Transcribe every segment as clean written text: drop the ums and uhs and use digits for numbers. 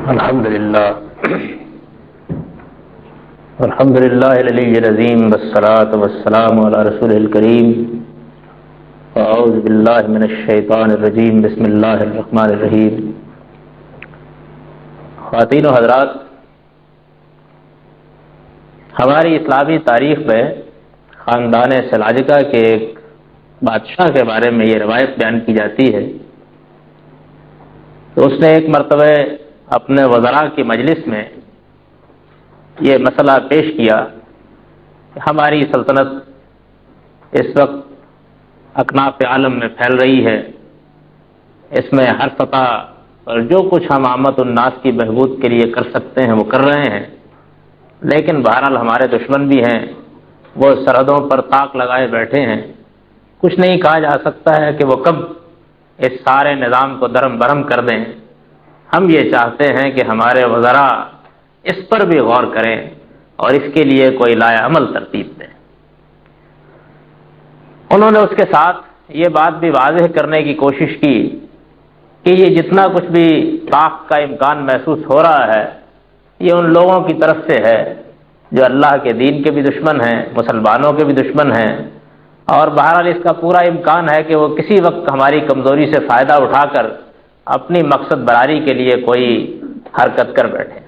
الحمد للہ العلی العظیم والصلاة والسلام علی رسول الکریم اعوذ باللہ من الشیطان الرجیم بسم اللہ الرحمن الرحیم۔ خواتین و حضرات، ہماری اسلامی تاریخ میں خاندان سلاجقہ کے ایک بادشاہ کے بارے میں یہ روایت بیان کی جاتی ہے تو اس نے ایک مرتبہ اپنے وزراء کی مجلس میں یہ مسئلہ پیش کیا کہ ہماری سلطنت اس وقت اکناف عالم میں پھیل رہی ہے، اس میں ہر سطح اور جو کچھ ہم عامت الناس کی بہبود کے لیے کر سکتے ہیں وہ کر رہے ہیں، لیکن بہرحال ہمارے دشمن بھی ہیں، وہ سرحدوں پر طاق لگائے بیٹھے ہیں، کچھ نہیں کہا جا سکتا ہے کہ وہ کب اس سارے نظام کو درم برہم کر دیں۔ ہم یہ چاہتے ہیں کہ ہمارے وزراء اس پر بھی غور کریں اور اس کے لیے کوئی لائحہ عمل ترتیب دیں۔ انہوں نے اس کے ساتھ یہ بات بھی واضح کرنے کی کوشش کی کہ یہ جتنا کچھ بھی طاق کا امکان محسوس ہو رہا ہے یہ ان لوگوں کی طرف سے ہے جو اللہ کے دین کے بھی دشمن ہیں، مسلمانوں کے بھی دشمن ہیں، اور بہرحال اس کا پورا امکان ہے کہ وہ کسی وقت ہماری کمزوری سے فائدہ اٹھا کر اپنی مقصد براری کے لیے کوئی حرکت کر بیٹھے۔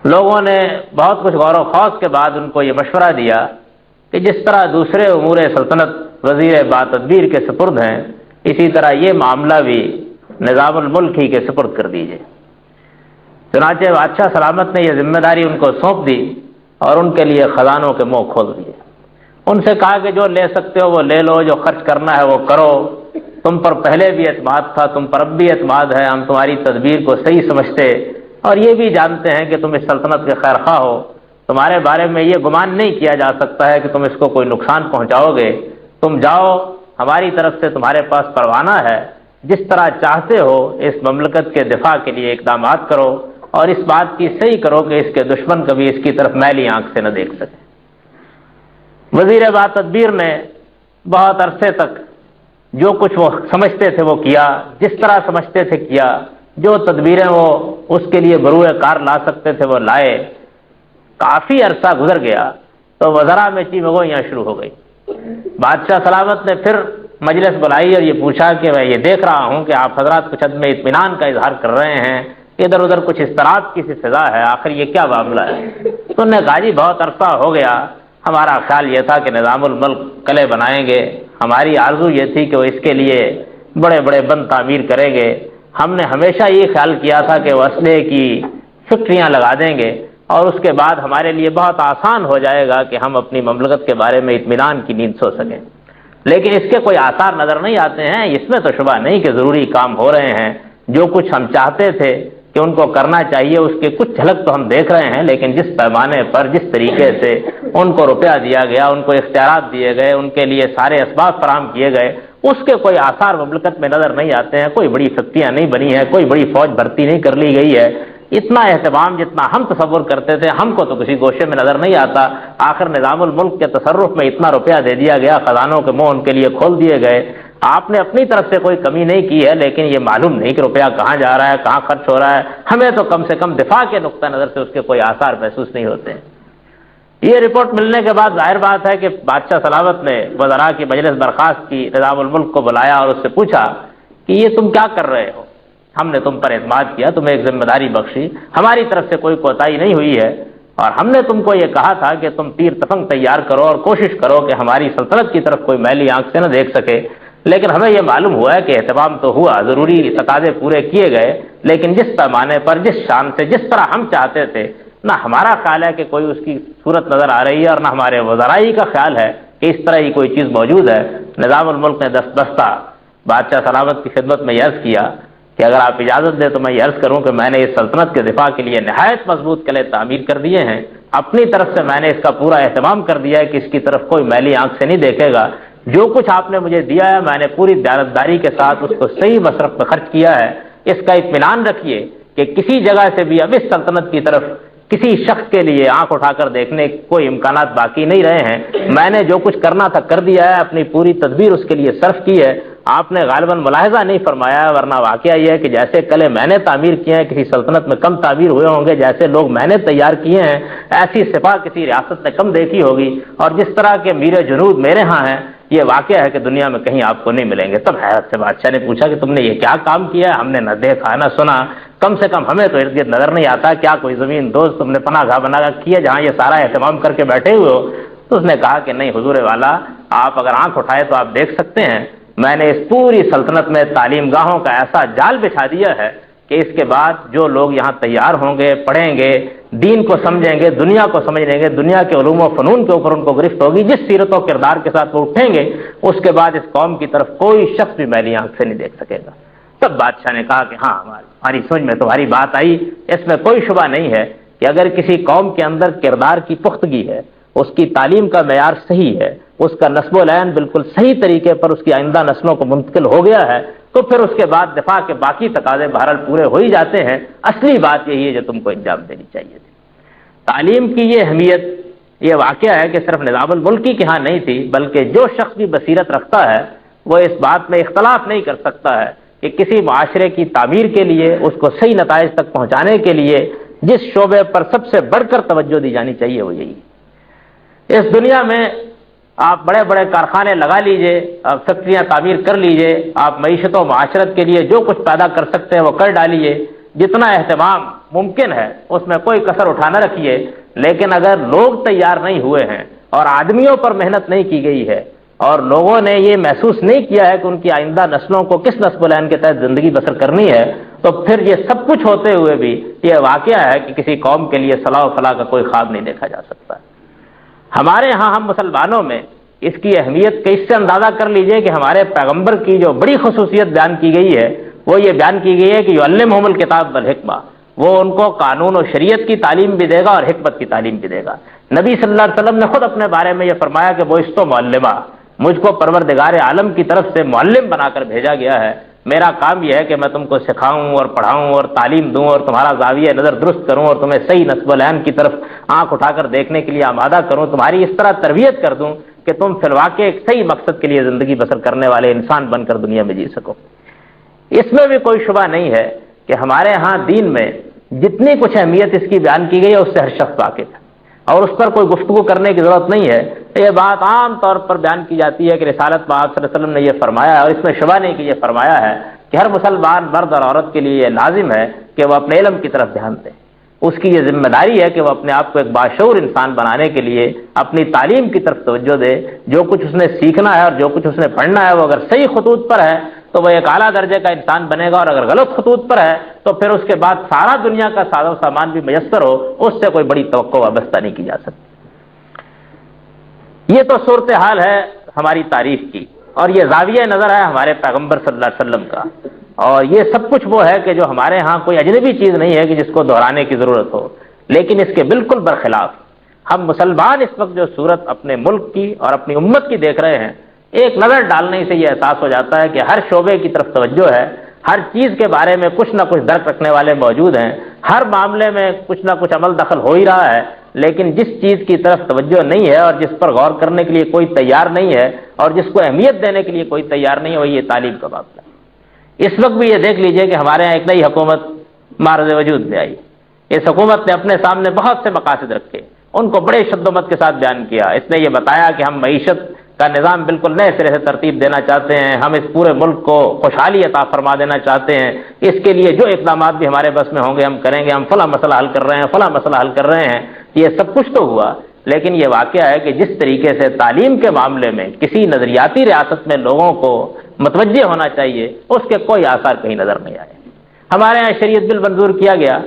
لوگوں نے بہت کچھ غور و خوض کے بعد ان کو یہ مشورہ دیا کہ جس طرح دوسرے امور سلطنت وزیر با تدبیر کے سپرد ہیں، اسی طرح یہ معاملہ بھی نظام الملک ہی کے سپرد کر دیجیے۔ چنانچہ بادشاہ سلامت نے یہ ذمہ داری ان کو سونپ دی اور ان کے لیے خزانوں کے منہ کھول دیے۔ ان سے کہا کہ جو لے سکتے ہو وہ لے لو، جو خرچ کرنا ہے وہ کرو، تم پر پہلے بھی اعتماد تھا، تم پر اب بھی اعتماد ہے، ہم تمہاری تدبیر کو صحیح سمجھتے اور یہ بھی جانتے ہیں کہ تم اس سلطنت کے خیر خواہ ہو، تمہارے بارے میں یہ گمان نہیں کیا جا سکتا ہے کہ تم اس کو کوئی نقصان پہنچاؤ گے، تم جاؤ، ہماری طرف سے تمہارے پاس پروانہ ہے، جس طرح چاہتے ہو اس مملکت کے دفاع کے لیے اقدامات کرو اور اس بات کی صحیح کرو کہ اس کے دشمن کبھی اس کی طرف میلی آنکھ سے نہ دیکھ سکے۔ وزیر با تدبیر نے بہت عرصے تک جو کچھ وہ سمجھتے تھے وہ کیا، جس طرح سمجھتے تھے کیا، جو تدبیریں وہ اس کے لیے بروئے کار لا سکتے تھے وہ لائے۔ کافی عرصہ گزر گیا تو وزراء میں چیمگوئیاں شروع ہو گئی۔ بادشاہ سلامت نے پھر مجلس بلائی اور یہ پوچھا کہ میں یہ دیکھ رہا ہوں کہ آپ حضرات کچھ عدم اطمینان کا اظہار کر رہے ہیں، ادھر ادھر کچھ اضطراب کی سی فضا ہے، آخر یہ کیا معاملہ ہے؟ تو انہوں نے کہا جی بہت عرصہ ہو گیا، ہمارا خیال یہ تھا کہ نظام الملک قلعے بنائیں گے، ہماری آرزو یہ تھی کہ وہ اس کے لیے بڑے بڑے بند تعمیر کریں گے، ہم نے ہمیشہ یہ خیال کیا تھا کہ وہ اسلحے کی فیکٹریاں لگا دیں گے اور اس کے بعد ہمارے لیے بہت آسان ہو جائے گا کہ ہم اپنی مملکت کے بارے میں اطمینان کی نیند سو سکیں، لیکن اس کے کوئی آثار نظر نہیں آتے ہیں۔ اس میں تو شبہ نہیں کہ ضروری کام ہو رہے ہیں، جو کچھ ہم چاہتے تھے کہ ان کو کرنا چاہیے اس کے کچھ جھلک تو ہم دیکھ رہے ہیں، لیکن جس پیمانے پر جس طریقے سے ان کو روپیہ دیا گیا، ان کو اختیارات دیے گئے، ان کے لیے سارے اسباب فراہم کیے گئے، اس کے کوئی آثار مملکت میں نظر نہیں آتے ہیں، کوئی بڑی فیکٹریاں نہیں بنی ہیں، کوئی بڑی فوج بھرتی نہیں کر لی گئی ہے، اتنا اہتمام جتنا ہم تصور کرتے تھے ہم کو تو کسی گوشے میں نظر نہیں آتا۔ آخر نظام الملک کے تصرف میں اتنا روپیہ دے دیا گیا، خزانوں کے منہ ان کے لیے کھول دیے گئے، آپ نے اپنی طرف سے کوئی کمی نہیں کی ہے، لیکن یہ معلوم نہیں کہ روپیہ کہاں جا رہا ہے، کہاں خرچ ہو رہا ہے، ہمیں تو کم سے کم دفاع کے نقطہ نظر سے اس کے کوئی آثار محسوس نہیں ہوتے ہیں۔ یہ رپورٹ ملنے کے بعد ظاہر بات ہے کہ بادشاہ سلامت نے وزراء کی مجلس برخاست کی، نظام الملک کو بلایا اور اس سے پوچھا کہ یہ تم کیا کر رہے ہو؟ ہم نے تم پر اعتماد کیا، تمہیں ایک ذمہ داری بخشی، ہماری طرف سے کوئی کوتاہی نہیں ہوئی ہے اور ہم نے تم کو یہ کہا تھا کہ تم تیر تفنگ تیار کرو اور کوشش کرو کہ ہماری سلطنت کی طرف کوئی میلی آنکھ سے نہ دیکھ سکے، لیکن ہمیں یہ معلوم ہوا ہے کہ اہتمام تو ہوا، ضروری تقاضے پورے کیے گئے، لیکن جس پیمانے پر، جس شان سے، جس طرح ہم چاہتے تھے، نہ ہمارا خیال ہے کہ کوئی اس کی صورت نظر آ رہی ہے اور نہ ہمارے وزراء کا خیال ہے کہ اس طرح کی کوئی چیز موجود ہے۔ نظام الملک نے دستہ بادشاہ سلامت کی خدمت میں یہ عرض کیا کہ اگر آپ اجازت دیں تو میں یہ عرض کروں کہ میں نے اس سلطنت کے دفاع کے لیے نہایت مضبوط قلعے تعمیر کر دیے ہیں، اپنی طرف سے میں نے اس کا پورا اہتمام کر دیا ہے کہ اس کی طرف کوئی میلی آنکھ سے نہیں دیکھے گا، جو کچھ آپ نے مجھے دیا ہے میں نے پوری دیانتداری کے ساتھ اس کو صحیح مصرف میں خرچ کیا ہے۔ اس کا اطمینان رکھیے کہ کسی جگہ سے بھی اب اس سلطنت کی طرف کسی شخص کے لیے آنکھ اٹھا کر دیکھنے کے کوئی امکانات باقی نہیں رہے ہیں، میں نے جو کچھ کرنا تھا کر دیا ہے، اپنی پوری تدبیر اس کے لیے صرف کی ہے آپ نے غالباً ملاحظہ نہیں فرمایا، ورنہ واقعہ یہ ہے کہ جیسے قلعے میں نے تعمیر کیے ہیں کسی سلطنت میں کم تعمیر ہوئے ہوں گے، جیسے لوگ میں نے تیار کیے ہیں ایسی سپاہ کسی ریاست نے کم دیکھی ہوگی، اور جس طرح کے میر جنود میرے ہاں ہیں یہ واقعہ ہے کہ دنیا میں کہیں آپ کو نہیں ملیں گے۔ تب حیرت سے بادشاہ نے پوچھا کہ تم نے یہ کیا کام کیا ہے؟ ہم نے نہ دیکھا نہ سنا، کم سے کم ہمیں تو ارد گرد نظر نہیں آتا، کیا کوئی زمین دوست تم نے پناہ گاہ بنا کر کیا جہاں یہ سارا اہتمام کر کے بیٹھے ہوئے ہو؟ تو اس نے کہا کہ نہیں حضور والا، آپ اگر آنکھ اٹھائے تو آپ دیکھ سکتے ہیں، میں نے اس پوری سلطنت میں تعلیم گاہوں کا ایسا جال بچھا دیا ہے کہ اس کے بعد جو لوگ یہاں تیار ہوں گے، پڑھیں گے، دین کو سمجھیں گے، دنیا کو سمجھ لیں گے، دنیا کے علوم و فنون کے اوپر ان کو گرفت ہوگی، جس سیرت و کردار کے ساتھ وہ اٹھیں گے اس کے بعد اس قوم کی طرف کوئی شخص بھی میلی آنکھ سے نہیں دیکھ سکے گا۔ تب بادشاہ نے کہا کہ ہاں ہماری سمجھ میں تمہاری بات آئی، اس میں کوئی شبہ نہیں ہے کہ اگر کسی قوم کے اندر کردار کی پختگی ہے، اس کی تعلیم کا معیار صحیح ہے، اس کا نسب و لعن بالکل صحیح طریقے پر اس کی آئندہ نسلوں کو منتقل ہو گیا ہے، تو پھر اس کے بعد دفاع کے باقی تقاضے بہرحال پورے ہو ہی جاتے ہیں۔ اصلی بات یہی ہے جو تم کو انجام دینی چاہیے تھی۔ تعلیم کی یہ اہمیت، یہ واقعہ ہے کہ صرف نظام الملکی کے ہاں نہیں تھی، بلکہ جو شخص بھی بصیرت رکھتا ہے وہ اس بات میں اختلاف نہیں کر سکتا ہے کہ کسی معاشرے کی تعمیر کے لیے، اس کو صحیح نتائج تک پہنچانے کے لیے جس شعبے پر سب سے بڑھ کر توجہ دی جانی چاہیے وہ یہی ہے۔ اس دنیا میں آپ بڑے بڑے کارخانے لگا لیجئے، آپ فیکٹریاں تعمیر کر لیجئے، آپ معیشت و معاشرت کے لیے جو کچھ پیدا کر سکتے ہیں وہ کر ڈالیے، جتنا اہتمام ممکن ہے اس میں کوئی کسر اٹھا نہ رکھیے، لیکن اگر لوگ تیار نہیں ہوئے ہیں اور آدمیوں پر محنت نہیں کی گئی ہے اور لوگوں نے یہ محسوس نہیں کیا ہے کہ ان کی آئندہ نسلوں کو کس نسب العین کے تحت زندگی بسر کرنی ہے، تو پھر یہ سب کچھ ہوتے ہوئے بھی یہ واقعہ ہے کہ کسی قوم کے لیے صلاح و فلاح کا کوئی خواب نہیں دیکھا جا سکتا۔ ہمارے ہاں ہم مسلمانوں میں اس کی اہمیت کا اس سے اندازہ کر لیجئے کہ ہمارے پیغمبر کی جو بڑی خصوصیت بیان کی گئی ہے وہ یہ بیان کی گئی ہے کہ یعلمہم الکتاب والحکمہ، وہ ان کو قانون و شریعت کی تعلیم بھی دے گا اور حکمت کی تعلیم بھی دے گا۔ نبی صلی اللہ علیہ وسلم نے خود اپنے بارے میں یہ فرمایا کہ وہ اس تو معلمہ، مجھ کو پروردگار عالم کی طرف سے معلم بنا کر بھیجا گیا ہے، میرا کام یہ ہے کہ میں تم کو سکھاؤں اور پڑھاؤں اور تعلیم دوں اور تمہارا زاویہ نظر درست کروں اور تمہیں صحیح نسب العین کی طرف آنکھ اٹھا کر دیکھنے کے لیے آمادہ کروں، تمہاری اس طرح تربیت کر دوں کہ تم فی الواقع ایک صحیح مقصد کے لیے زندگی بسر کرنے والے انسان بن کر دنیا میں جی سکو۔ اس میں بھی کوئی شبہ نہیں ہے کہ ہمارے ہاں دین میں جتنی کچھ اہمیت اس کی بیان کی گئی ہے اس سے ہر شخص واقف ہے اور اس پر کوئی گفتگو کرنے کی ضرورت نہیں ہے۔ یہ بات عام طور پر بیان کی جاتی ہے کہ رسالت پاک صلی اللہ علیہ وسلم نے یہ فرمایا ہے، اور اس میں شبہ نہیں کہ یہ فرمایا ہے کہ ہر مسلمان مرد اور عورت کے لیے یہ لازم ہے کہ وہ اپنے علم کی طرف دھیان دے، اس کی یہ ذمہ داری ہے کہ وہ اپنے آپ کو ایک باشعور انسان بنانے کے لیے اپنی تعلیم کی طرف توجہ دے، جو کچھ اس نے سیکھنا ہے اور جو کچھ اس نے پڑھنا ہے وہ اگر صحیح خطوط پر ہے تو وہ ایک اعلیٰ درجے کا انسان بنے گا، اور اگر غلط خطوط پر ہے تو پھر اس کے بعد سارا دنیا کا ساز و سامان بھی میسر ہو اس سے کوئی بڑی توقع وابستہ نہیں کی جا سکتی۔ یہ تو صورتحال ہے ہماری تاریخ کی، اور یہ زاویہ نظر ہے ہمارے پیغمبر صلی اللہ علیہ وسلم کا، اور یہ سب کچھ وہ ہے کہ جو ہمارے ہاں کوئی اجنبی چیز نہیں ہے کہ جس کو دہرانے کی ضرورت ہو، لیکن اس کے بالکل برخلاف ہم مسلمان اس وقت جو صورت اپنے ملک کی اور اپنی امت کی دیکھ رہے ہیں، ایک نظر ڈالنے سے یہ احساس ہو جاتا ہے کہ ہر شعبے کی طرف توجہ ہے، ہر چیز کے بارے میں کچھ نہ کچھ درک رکھنے والے موجود ہیں، ہر معاملے میں کچھ نہ کچھ عمل دخل ہو ہی رہا ہے، لیکن جس چیز کی طرف توجہ نہیں ہے اور جس پر غور کرنے کے لیے کوئی تیار نہیں ہے اور جس کو اہمیت دینے کے لیے کوئی تیار نہیں ہے وہ یہ تعلیم کا معاملہ ہے۔ اس وقت بھی یہ دیکھ لیجئے کہ ہمارے یہاں ایک نئی حکومت معرض وجود میں آئی، اس حکومت نے اپنے سامنے بہت سے مقاصد رکھے، ان کو بڑے شد و مت کے ساتھ بیان کیا۔ اس نے یہ بتایا کہ ہم معیشت کا نظام بالکل نئے سرے سے ترتیب دینا چاہتے ہیں، ہم اس پورے ملک کو خوشحالی عطا فرما دینا چاہتے ہیں، اس کے لیے جو اقدامات بھی ہمارے بس میں ہوں گے ہم کریں گے، ہم فلاں مسئلہ حل کر رہے ہیں، فلاں مسئلہ حل کر رہے ہیں۔ یہ سب کچھ تو ہوا، لیکن یہ واقعہ ہے کہ جس طریقے سے تعلیم کے معاملے میں کسی نظریاتی ریاست میں لوگوں کو متوجہ ہونا چاہیے اس کے کوئی آثار کہیں نظر نہیں آئے۔ ہمارے یہاں شریعت بل منظور کیا گیا،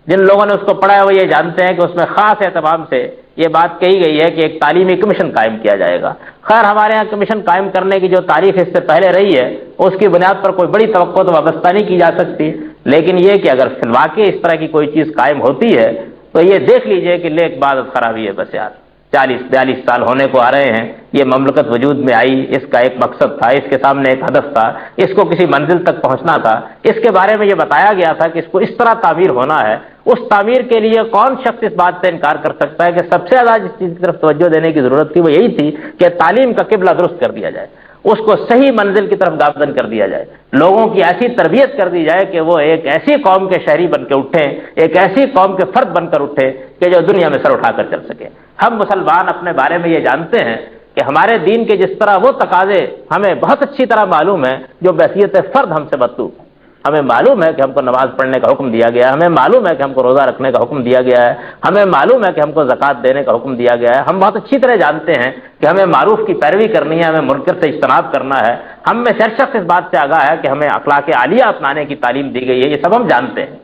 جن لوگوں نے اس کو پڑھا ہے وہ یہ جانتے ہیں کہ اس میں خاص اہتمام سے یہ بات کہی گئی ہے کہ ایک تعلیمی کمیشن قائم کیا جائے گا۔ خیر ہمارے یہاں کمیشن قائم کرنے کی جو تاریخ اس سے پہلے رہی ہے اس کی بنیاد پر کوئی بڑی توقع تو وابستہ نہیں کی جا سکتی، لیکن یہ کہ اگر فی الواقع اس طرح کی کوئی چیز قائم ہوتی ہے تو یہ دیکھ لیجئے کہ لیک بعد خرابی ہے بس یار، 40-42 سال ہونے کو آ رہے ہیں، یہ مملکت وجود میں آئی، اس کا ایک مقصد تھا، اس کے سامنے ایک ہدف تھا، اس کو کسی منزل تک پہنچنا تھا، اس کے بارے میں یہ بتایا گیا تھا کہ اس کو اس طرح تعمیر ہونا ہے۔ اس تعمیر کے لیے کون شخص اس بات سے انکار کر سکتا ہے کہ سب سے زیادہ جس چیز کی طرف توجہ دینے کی ضرورت تھی وہ یہی تھی کہ تعلیم کا قبلہ درست کر دیا جائے، اس کو صحیح منزل کی طرف گامزن کر دیا جائے، لوگوں کی ایسی تربیت کر دی جائے کہ وہ ایک ایسی قوم کے شہری بن کے اٹھیں، ایک ایسی قوم کے فرد بن کر اٹھے کہ جو دنیا میں سر اٹھا کر چل سکے۔ ہم مسلمان اپنے بارے میں یہ جانتے ہیں کہ ہمارے دین کے جس طرح وہ تقاضے ہمیں بہت اچھی طرح معلوم ہے جو بحیثیت فرد ہم سے مطلوب ہے۔ ہمیں معلوم ہے کہ ہم کو نماز پڑھنے کا حکم دیا گیا ہے، ہمیں معلوم ہے کہ ہم کو روزہ رکھنے کا حکم دیا گیا ہے، ہمیں معلوم ہے کہ ہم کو زکوٰۃ دینے کا حکم دیا گیا ہے۔ ہم بہت اچھی طرح جانتے ہیں کہ ہمیں معروف کی پیروی کرنی ہے، ہمیں منکر سے اجتناب کرنا ہے۔ ہم میں ہر شخص اس بات سے آگاہ ہے کہ ہمیں اخلاق عالیہ اپنانے کی تعلیم دی گئی ہے، یہ سب ہم جانتے ہیں۔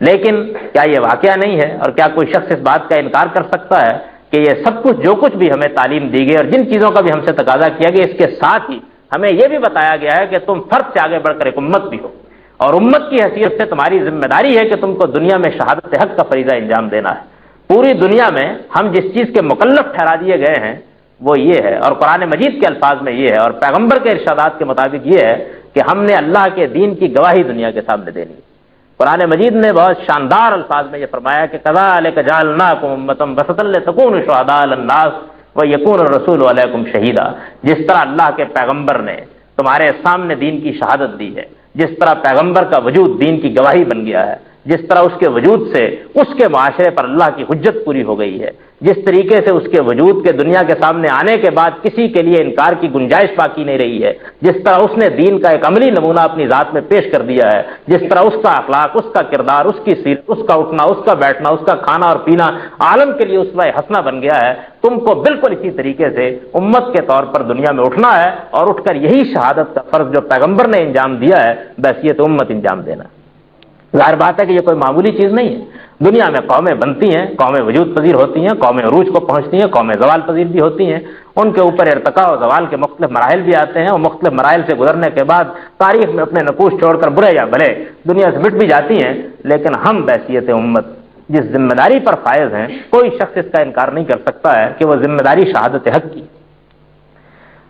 لیکن کیا یہ واقعہ نہیں ہے، اور کیا کوئی شخص اس بات کا انکار کر سکتا ہے کہ یہ سب کچھ جو کچھ بھی ہمیں تعلیم دی گئی اور جن چیزوں کا بھی ہم سے تقاضا کیا گیا، اس کے ساتھ ہی ہمیں یہ بھی بتایا گیا ہے کہ تم فرد سے آگے بڑھ کر ایک امت بھی ہو، اور امت کی حیثیت سے تمہاری ذمہ داری ہے کہ تم کو دنیا میں شہادت حق کا فریضہ انجام دینا ہے۔ پوری دنیا میں ہم جس چیز کے مکلف ٹھہرا دیے گئے ہیں وہ یہ ہے، اور قرآن مجید کے الفاظ میں یہ ہے اور پیغمبر کے ارشادات کے مطابق یہ ہے کہ ہم نے اللہ کے دین کی گواہی دنیا کے سامنے دینی ہے۔ قرآن مجید نے بہت شاندار الفاظ میں یہ فرمایا کہ کذالک جعلناکم امۃ وسطا لتکونوا شہداء علی الناس ویکون الرسول علیکم شہیدا، جس طرح اللہ کے پیغمبر نے تمہارے سامنے دین کی شہادت دی ہے، جس طرح پیغمبر کا وجود دین کی گواہی بن گیا ہے، جس طرح اس کے وجود سے اس کے معاشرے پر اللہ کی حجت پوری ہو گئی ہے، جس طریقے سے اس کے وجود کے دنیا کے سامنے آنے کے بعد کسی کے لیے انکار کی گنجائش باقی نہیں رہی ہے، جس طرح اس نے دین کا ایک عملی نمونہ اپنی ذات میں پیش کر دیا ہے، جس طرح اس کا اخلاق، اس کا کردار، اس کی سیرت، اس کا اٹھنا، اس کا بیٹھنا، اس کا کھانا اور پینا عالم کے لیے اسوہ حسنہ بن گیا ہے، تم کو بالکل اسی طریقے سے امت کے طور پر دنیا میں اٹھنا ہے اور اٹھ کر یہی شہادت کا فرض جو پیغمبر نے انجام دیا ہے بحیثیت امت انجام دینا۔ ظاہر بات ہے کہ یہ کوئی معمولی چیز نہیں ہے۔ دنیا میں قومیں بنتی ہیں، قومیں وجود پذیر ہوتی ہیں، قومیں عروج کو پہنچتی ہیں، قومیں زوال پذیر بھی ہوتی ہیں، ان کے اوپر ارتقاء و زوال کے مختلف مراحل بھی آتے ہیں، اور مختلف مراحل سے گزرنے کے بعد تاریخ میں اپنے نقوش چھوڑ کر برے یا بھلے دنیا سے مٹ بھی جاتی ہیں۔ لیکن ہم بحیثیت امت جس ذمہ داری پر فائز ہیں، کوئی شخص اس کا انکار نہیں کر سکتا ہے کہ وہ ذمہ داری شہادت حق کی۔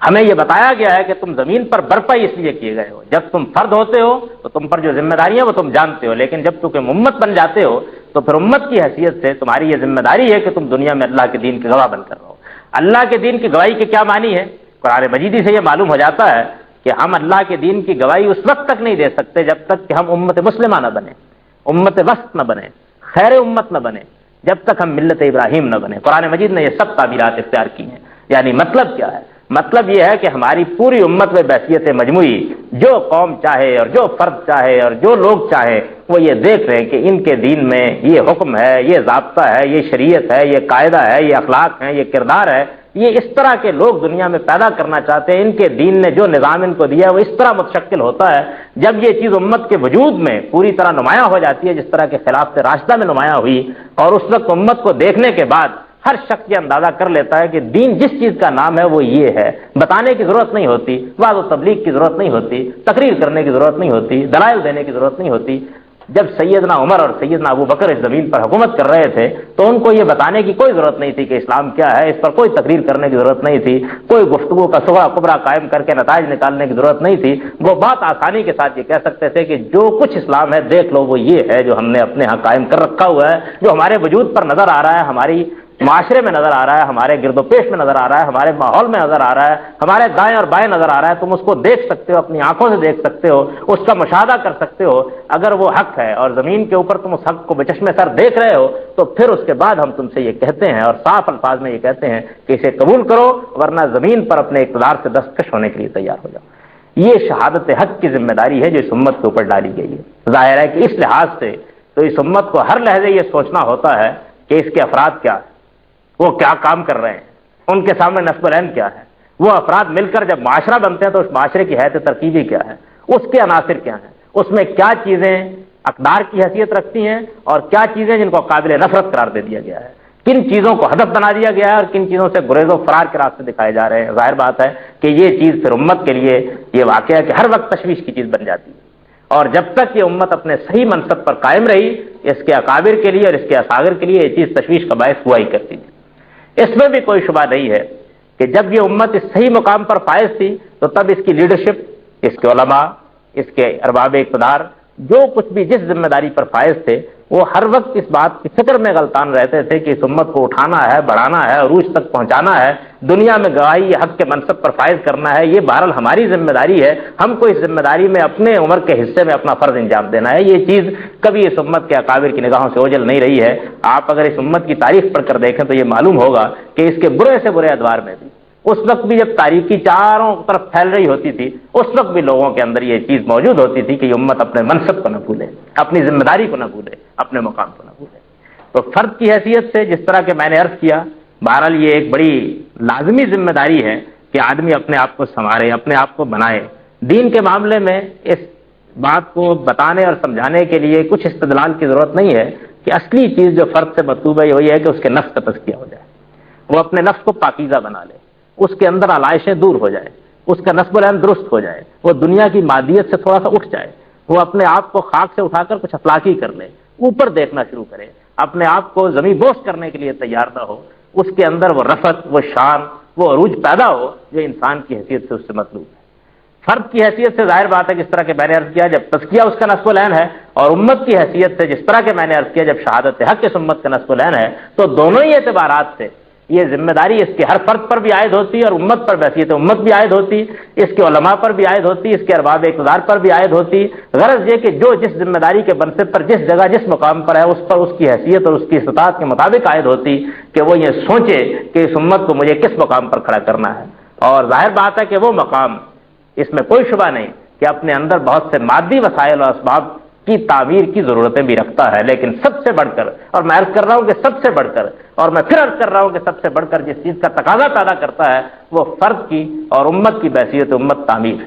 ہمیں یہ بتایا گیا ہے کہ تم زمین پر برپا اس لیے کیے گئے ہو، جب تم فرد ہوتے ہو تو تم پر جو ذمہ داری ہے وہ تم جانتے ہو، لیکن جب تم امت بن جاتے ہو تو پھر امت کی حیثیت سے تمہاری یہ ذمہ داری ہے کہ تم دنیا میں اللہ کے دین کے گواہ بن کر رہو۔ اللہ کے دین کی گواہی کے کیا معنی ہے؟ قرآن مجیدی سے یہ معلوم ہو جاتا ہے کہ ہم اللہ کے دین کی گواہی اس وقت تک نہیں دے سکتے جب تک کہ ہم امت مسلمہ نہ بنے، امت وسط نہ بنے، خیر امت نہ بنے، جب تک ہم ملت ابراہیم نہ بنے۔ قرآن مجید نے یہ سب تعبیرات اختیار کی ہیں۔ یعنی مطلب کیا ہے؟ مطلب یہ ہے کہ ہماری پوری امت میں بحیثیت مجموعی جو قوم چاہے اور جو فرد چاہے اور جو لوگ چاہے وہ یہ دیکھ رہے ہیں کہ ان کے دین میں یہ حکم ہے، یہ ضابطہ ہے، یہ شریعت ہے، یہ قاعدہ ہے، یہ اخلاق ہے، یہ کردار ہے، یہ اس طرح کے لوگ دنیا میں پیدا کرنا چاہتے ہیں۔ ان کے دین نے جو نظام ان کو دیا ہے وہ اس طرح متشکل ہوتا ہے۔ جب یہ چیز امت کے وجود میں پوری طرح نمایاں ہو جاتی ہے، جس طرح کے خلافت راشدہ میں نمایاں ہوئی، اور اس وقت امت کو دیکھنے کے بعد ہر شخص یہ اندازہ کر لیتا ہے کہ دین جس چیز کا نام ہے وہ یہ ہے، بتانے کی ضرورت نہیں ہوتی، وعظ و تبلیغ کی ضرورت نہیں ہوتی، تقریر کرنے کی ضرورت نہیں ہوتی، دلائل دینے کی ضرورت نہیں ہوتی۔ جب سیدنا عمر اور سیدنا ابو بکر اس زمین پر حکومت کر رہے تھے تو ان کو یہ بتانے کی کوئی ضرورت نہیں تھی کہ اسلام کیا ہے، اس پر کوئی تقریر کرنے کی ضرورت نہیں تھی، کوئی گفتگو کا صغرا کبرا قائم کر کے نتائج نکالنے کی ضرورت نہیں تھی۔ وہ بات آسانی کے ساتھ یہ کہہ سکتے تھے کہ جو کچھ اسلام ہے دیکھ لو، وہ یہ ہے جو ہم نے اپنے ہاں قائم کر رکھا ہوا ہے، جو ہمارے وجود پر نظر آ رہا ہے، ہماری معاشرے میں نظر آ رہا ہے، ہمارے گرد و پیش میں نظر آ رہا ہے، ہمارے ماحول میں نظر آ رہا ہے، ہمارے دائیں اور بائیں نظر آ رہا ہے۔ تم اس کو دیکھ سکتے ہو، اپنی آنکھوں سے دیکھ سکتے ہو، اس کا مشاہدہ کر سکتے ہو۔ اگر وہ حق ہے اور زمین کے اوپر تم اس حق کو بچشمے سر دیکھ رہے ہو تو پھر اس کے بعد ہم تم سے یہ کہتے ہیں اور صاف الفاظ میں یہ کہتے ہیں کہ اسے قبول کرو، ورنہ زمین پر اپنے اقتدار سے دستکش ہونے کے لیے تیار ہو جاؤ۔ یہ شہادت حق کی ذمہ داری ہے جو اس امت کے اوپر ڈالی گئی ہے۔ ظاہر ہے کہ اس لحاظ سے تو اس امت کو ہر لحظے یہ سوچنا ہوتا ہے کہ اس کے افراد کیا ہیں، وہ کیا کام کر رہے ہیں، ان کے سامنے نصب العین کیا ہے، وہ افراد مل کر جب معاشرہ بنتے ہیں تو اس معاشرے کی حیثیت ترکیبی کیا ہے، اس کے عناصر کیا ہیں، اس میں کیا چیزیں اقدار کی حیثیت رکھتی ہیں اور کیا چیزیں جن کو قابل نفرت قرار دے دیا گیا ہے، کن چیزوں کو ہدف بنا دیا گیا ہے اور کن چیزوں سے گریز و فرار کے راستے دکھائے جا رہے ہیں۔ ظاہر بات ہے کہ یہ چیز پھر امت کے لیے یہ واقعہ ہے کہ ہر وقت تشویش کی چیز بن جاتی ہے، اور جب تک یہ امت اپنے صحیح منصب پر قائم رہی، اس کے اکابر کے لیے اور اس کے اصاغر کے لیے یہ چیز تشویش کا باعث ہوا ہی کرتی تھی۔ اس میں بھی کوئی شبہ نہیں ہے کہ جب یہ امت اس صحیح مقام پر فائز تھی تو تب اس کی لیڈرشپ، اس کے علماء، اس کے ارباب اقتدار جو کچھ بھی جس ذمہ داری پر فائز تھے وہ ہر وقت اس بات کی فکر میں غلطان رہتے تھے کہ اس امت کو اٹھانا ہے، بڑھانا ہے، عروج تک پہنچانا ہے، دنیا میں گواہی حق کے منصب پر فائز کرنا ہے، یہ بہرحال ہماری ذمہ داری ہے، ہم کو اس ذمہ داری میں اپنے عمر کے حصے میں اپنا فرض انجام دینا ہے۔ یہ چیز کبھی اس امت کے اکابر کی نگاہوں سے اوجھل نہیں رہی ہے۔ آپ اگر اس امت کی تاریخ پڑھ کر دیکھیں تو یہ معلوم ہوگا کہ اس کے برے سے برے ادوار میں بھی، اس وقت بھی جب تاریکی چاروں طرف پھیل رہی ہوتی تھی، اس وقت بھی لوگوں کے اندر یہ چیز موجود ہوتی تھی کہ یہ امت اپنے منصب کو نہ بھولے، اپنی ذمہ داری کو نہ بھولے، اپنے مقام کو نہ بھولے۔ تو فرد کی حیثیت سے جس طرح کہ میں نے عرض کیا، بہرحال یہ ایک بڑی لازمی ذمہ داری ہے کہ آدمی اپنے آپ کو سنوارے، اپنے آپ کو بنائے۔ دین کے معاملے میں اس بات کو بتانے اور سمجھانے کے لیے کچھ استدلال کی ضرورت نہیں ہے کہ اصلی چیز جو فرد سے مطلوب ہے وہی ہے کہ اس کے نفس کا تزکیہ ہو جائے، وہ اپنے نفس کو پاکیزہ بنا لے، اس کے اندر علائشیں دور ہو جائے، اس کا نصب العین درست ہو جائے، وہ دنیا کی مادیت سے تھوڑا سا اٹھ جائے، وہ اپنے آپ کو خاک سے اٹھا کر کچھ اخلاقی کر لے، اوپر دیکھنا شروع کرے، اپنے آپ کو زمین بوس کرنے کے لیے تیار نہ ہو، اس کے اندر وہ رفعت، وہ شان، وہ عروج پیدا ہو جو انسان کی حیثیت سے اس سے مطلوب ہے۔ فرد کی حیثیت سے ظاہر بات ہے جس طرح کہ میں نے عرض کیا جب تزکیہ اس کا نصب العین ہے، اور امت کی حیثیت سے جس طرح کہ میں نے عرض کیا جب شہادت حق اس امت کا نصب العین ہے، تو دونوں ہی اعتبارات سے یہ ذمہ داری اس کے ہر فرد پر بھی عائد ہوتی اور امت پر بحیثیت امت بھی عائد ہوتی، اس کے علماء پر بھی عائد ہوتی، اس کے ارباب اقتدار پر بھی عائد ہوتی۔ غرض یہ کہ جو جس ذمہ داری کے منصب پر جس جگہ جس مقام پر ہے اس پر اس کی حیثیت اور اس کی استطاعت کے مطابق عائد ہوتی کہ وہ یہ سوچے کہ اس امت کو مجھے کس مقام پر کھڑا کرنا ہے۔ اور ظاہر بات ہے کہ وہ مقام، اس میں کوئی شبہ نہیں کہ اپنے اندر بہت سے مادی وسائل اور اسباب کی تعمیر کی ضرورتیں بھی رکھتا ہے، لیکن سب سے بڑھ کر، اور میں عرض کر رہا ہوں کہ سب سے بڑھ کر، اور میں پھر عرض کر رہا ہوں کہ سب سے بڑھ کر جس چیز کا تقاضا پیدا کرتا ہے وہ فرد کی اور امت کی بحیثیت امت تعمیر ہے۔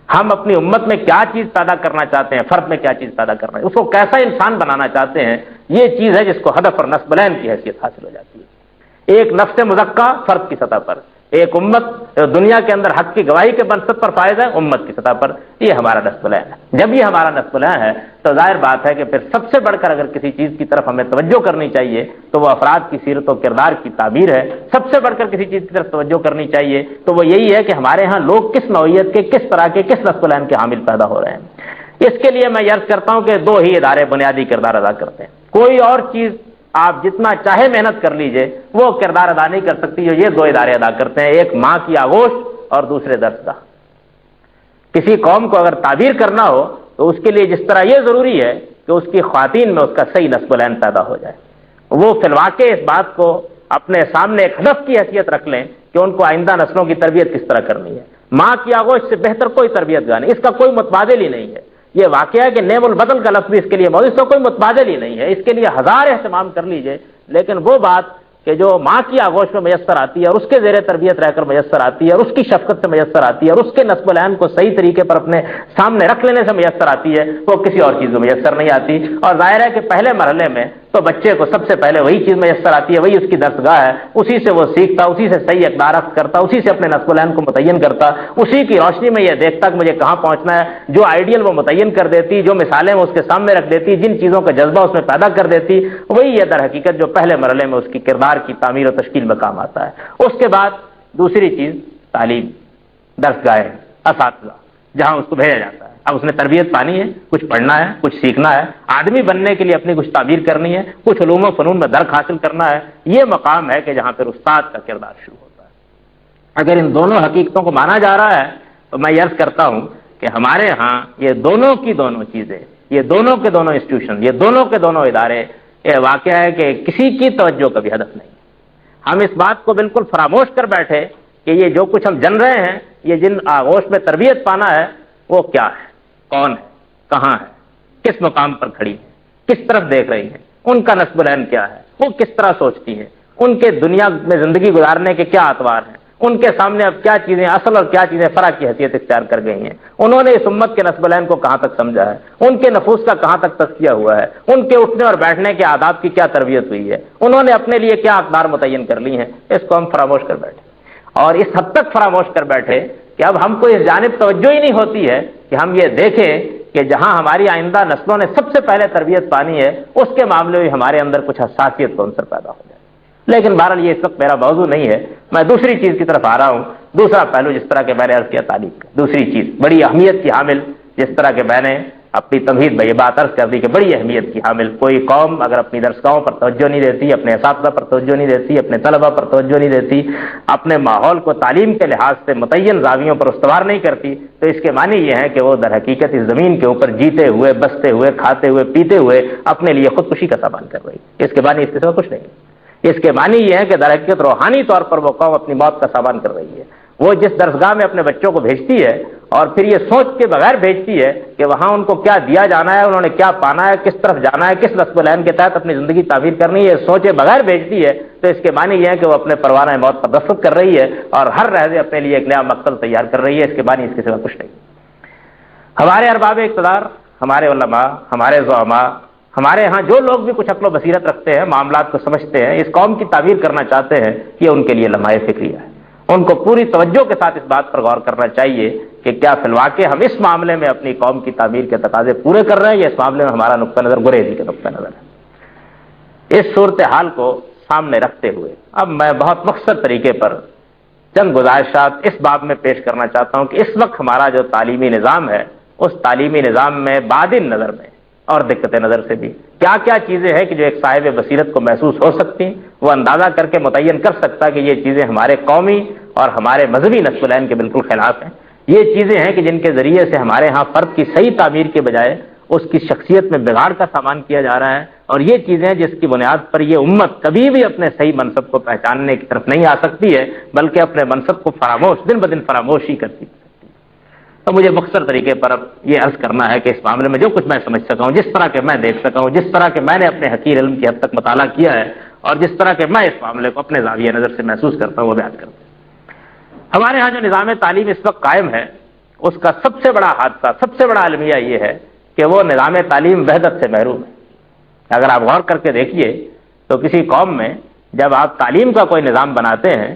ہم اپنی امت میں کیا چیز پیدا کرنا چاہتے ہیں، فرد میں کیا چیز پیدا کرنا ہے، اس کو کیسا انسان بنانا چاہتے ہیں، یہ چیز ہے جس کو ہدف اور نصب العین کی حیثیت حاصل ہو جاتی ہے۔ ایک نفس مزکہ فرد کی سطح پر، ایک امت دنیا کے اندر حق کی گواہی کے منصب پر فائز ہے امت کی سطح پر، یہ ہمارا نصب العین ہے۔ جب یہ ہمارا نصب العین ہے تو ظاہر بات ہے کہ پھر سب سے بڑھ کر اگر کسی چیز کی طرف ہمیں توجہ کرنی چاہیے تو وہ افراد کی سیرت و کردار کی تعبیر ہے۔ سب سے بڑھ کر کسی چیز کی طرف توجہ کرنی چاہیے تو وہ یہی ہے کہ ہمارے ہاں لوگ کس نوعیت کے، کس طرح کے، کس نصب العین کے حامل پیدا ہو رہے ہیں۔ اس کے لیے میں یہ عرض کرتا ہوں کہ دو ہی ادارے بنیادی کردار ادا کرتے ہیں، کوئی اور چیز آپ جتنا چاہے محنت کر لیجئے وہ کردار ادا نہیں کر سکتی جو یہ دو ادارے ادا کرتے ہیں، ایک ماں کی آغوش اور دوسرے درسگاہ۔ کسی قوم کو اگر تعبیر کرنا ہو تو اس کے لیے جس طرح یہ ضروری ہے کہ اس کی خواتین میں اس کا صحیح نصب العین پیدا ہو جائے، وہ فی الواقع اس بات کو اپنے سامنے ایک ہدف کی حیثیت رکھ لیں کہ ان کو آئندہ نسلوں کی تربیت کس طرح کرنی ہے۔ ماں کی آغوش سے بہتر کوئی تربیت گاہ نہیں، اس کا کوئی متبادل ہی نہیں ہے۔ یہ واقعہ ہے کہ نعم البدل کا لفظ بھی اس کے لیے موجود، اس کا کوئی متبادل ہی نہیں ہے، اس کے لیے ہزار اہتمام کر لیجئے، لیکن وہ بات کہ جو ماں کی آغوش میں میسر آتی ہے اور اس کے زیر تربیت رہ کر میسر آتی ہے اور اس کی شفقت سے میسر آتی ہے اور اس کے نصب العین کو صحیح طریقے پر اپنے سامنے رکھ لینے سے میسر آتی ہے، وہ کسی اور چیز میں میسر نہیں آتی۔ اور ظاہر ہے کہ پہلے مرحلے میں تو بچے کو سب سے پہلے وہی چیز میسر آتی ہے، وہی اس کی درسگاہ ہے، اسی سے وہ سیکھتا، اسی سے صحیح اقدار اخذ کرتا، اسی سے اپنے نصب العین کو متعین کرتا، اسی کی روشنی میں یہ دیکھتا کہ مجھے کہاں پہنچنا ہے، جو آئیڈیل وہ متعین کر دیتی، جو مثالیں وہ اس کے سامنے رکھ دیتی، جن چیزوں کا جذبہ اس میں پیدا کر دیتی، وہی یہ در حقیقت جو پہلے مرحلے میں اس کی کردار کی تعمیر و تشکیل میں کام آتا ہے۔ اس کے بعد دوسری چیز تعلیم، درسگاہ، اساتذہ، جہاں اس کو بھیجا جاتا ہے۔ اب اس نے تربیت پانی ہے، کچھ پڑھنا ہے، کچھ سیکھنا ہے، آدمی بننے کے لیے اپنی کچھ تعبیر کرنی ہے، کچھ علوم و فنون میں درک حاصل کرنا ہے۔ یہ مقام ہے کہ جہاں پھر استاد کا کردار شروع ہوتا ہے۔ اگر ان دونوں حقیقتوں کو مانا جا رہا ہے تو میں عرض کرتا ہوں کہ ہمارے ہاں یہ دونوں کی دونوں چیزیں، یہ دونوں کے دونوں انسٹیٹیوشن، یہ دونوں کے دونوں ادارے، یہ واقعہ ہے کہ کسی کی توجہ کا بھی ہدف نہیں۔ ہم اس بات کو بالکل فراموش کر بیٹھے کہ یہ جو کچھ ہم جن رہے ہیں، یہ جن آغوش میں تربیت پانا ہے وہ کیا ہے، کون ہے، کہاں ہے، کس مقام پر کھڑی ہے، کس طرف دیکھ رہی ہے، ان کا نصب العین کیا ہے، وہ کس طرح سوچتی ہے، ان کے دنیا میں زندگی گزارنے کے کیا اطوار ہیں، ان کے سامنے اب کیا چیزیں اصل اور کیا چیزیں فرع کی حیثیت اختیار کر گئی ہیں، انہوں نے اس امت کے نصب العین کو کہاں تک سمجھا ہے، ان کے نفوس کا کہاں تک تزکیہ ہوا ہے، ان کے اٹھنے اور بیٹھنے کے آداب کی کیا تربیت ہوئی ہے، انہوں نے اپنے لیے کیا اقدار متعین کر لی ہیں، اس کو ہم فراموش کر بیٹھے، اور اس حد تک فراموش کر بیٹھے کہ اب ہم کو اس جانب توجہ ہی نہیں ہوتی ہے کہ ہم یہ دیکھیں کہ جہاں ہماری آئندہ نسلوں نے سب سے پہلے تربیت پانی ہے اس کے معاملے میں ہمارے اندر کچھ حساسیت کا عنصر پیدا ہو جائے۔ لیکن بہرحال یہ اس وقت میرا موضوع نہیں ہے، میں دوسری چیز کی طرف آ رہا ہوں۔ دوسرا پہلو جس طرح کہ میں نے عرض کیا تعلیم کا، دوسری چیز بڑی اہمیت کی حامل جس طرح کہ میں نے اپنی تمہید میں یہ بات عرض کر دی کہ بڑی اہمیت کی حامل کوئی قوم اگر اپنی درسگاہوں پر توجہ نہیں دیتی، اپنے اساتذہ پر توجہ نہیں دیتی، اپنے طلبہ پر توجہ نہیں دیتی، اپنے ماحول کو تعلیم کے لحاظ سے متعین زاویوں پر استوار نہیں کرتی، تو اس کے معنی یہ ہے کہ وہ در حقیقت اس زمین کے اوپر جیتے ہوئے، بستے ہوئے، کھاتے ہوئے، پیتے ہوئے اپنے لیے خودکشی کا سامان کر رہی ہے۔ اس کے معنی اس کے سوا کچھ نہیں۔ اس کے معنی یہ ہے کہ در حقیقت روحانی طور پر وہ قوم اپنی موت کا سامان کر رہی ہے۔ وہ جس درسگاہ میں اپنے بچوں کو بھیجتی ہے اور پھر یہ سوچ کے بغیر بھیجتی ہے کہ وہاں ان کو کیا دیا جانا ہے، انہوں نے کیا پانا ہے، کس طرف جانا ہے، کس نصب العین کے تحت اپنی زندگی تعبیر کرنی ہے، سوچے بغیر بھیجتی ہے، تو اس کے معنی یہ ہے کہ وہ اپنے پروانہ موت پر دستخط کر رہی ہے اور ہر لحظے اپنے لیے ایک نیا مقصد تیار کر رہی ہے۔ اس کے معنی اس کے سوا کچھ نہیں۔ ہمارے ارباب اقتدار، ہمارے علماء، ہمارے زعماء، ہمارے ہاں جو لوگ بھی کچھ عقل و بصیرت رکھتے ہیں، معاملات کو سمجھتے ہیں، اس قوم کی تعبیر کرنا چاہتے ہیں، یہ ان کے لیے لمحہ فکریہ ہے۔ ان کو پوری توجہ کے ساتھ اس بات پر غور کرنا چاہیے کہ کیا فی الواقع ہم اس معاملے میں اپنی قوم کی تعبیر کے تقاضے پورے کر رہے ہیں یا اس معاملے میں ہمارا نقطہ نظر گریزی کا نقطہ نظر ہے۔ اس صورتحال کو سامنے رکھتے ہوئے اب میں بہت مختصر طریقے پر چند گزارشات اس باب میں پیش کرنا چاہتا ہوں کہ اس وقت ہمارا جو تعلیمی نظام ہے، اس تعلیمی نظام میں بعد نظر میں اور دقت نظر سے بھی کیا کیا چیزیں ہیں کہ جو ایک صاحب بصیرت کو محسوس ہو سکتی ہیں، وہ اندازہ کر کے متعین کر سکتا کہ یہ چیزیں ہمارے قومی اور ہمارے مذہبی نصب العین کے بالکل خلاف ہیں۔ یہ چیزیں ہیں کہ جن کے ذریعے سے ہمارے ہاں فرد کی صحیح تعبیر کے بجائے اس کی شخصیت میں بگاڑ کا سامان کیا جا رہا ہے، اور یہ چیزیں جس کی بنیاد پر یہ امت کبھی بھی اپنے صحیح منصب کو پہچاننے کی طرف نہیں آ سکتی ہے، بلکہ اپنے منصب کو دن بدن فراموش ہی کرتی ہے۔ تو مجھے مختصر طریقے پر اب یہ عرض کرنا ہے کہ اس معاملے میں جو کچھ میں سمجھ سکا ہوں، جس طرح کے میں دیکھ سکا ہوں، جس طرح کے میں نے اپنے حقیر علم کی حد تک مطالعہ کیا ہے، اور جس طرح کے میں اس معاملے کو اپنے زاویہ نظر سے محسوس کرتا ہوں، وہ بیان کرتا ہوں۔ ہمارے ہاں جو نظام تعلیم اس وقت قائم ہے، اس کا سب سے بڑا حادثہ، سب سے بڑا المیہ یہ ہے کہ وہ نظام تعلیم وحدت سے محروم ہے۔ اگر آپ غور کر کے دیکھیے تو کسی قوم میں جب آپ تعلیم کا کوئی نظام بناتے ہیں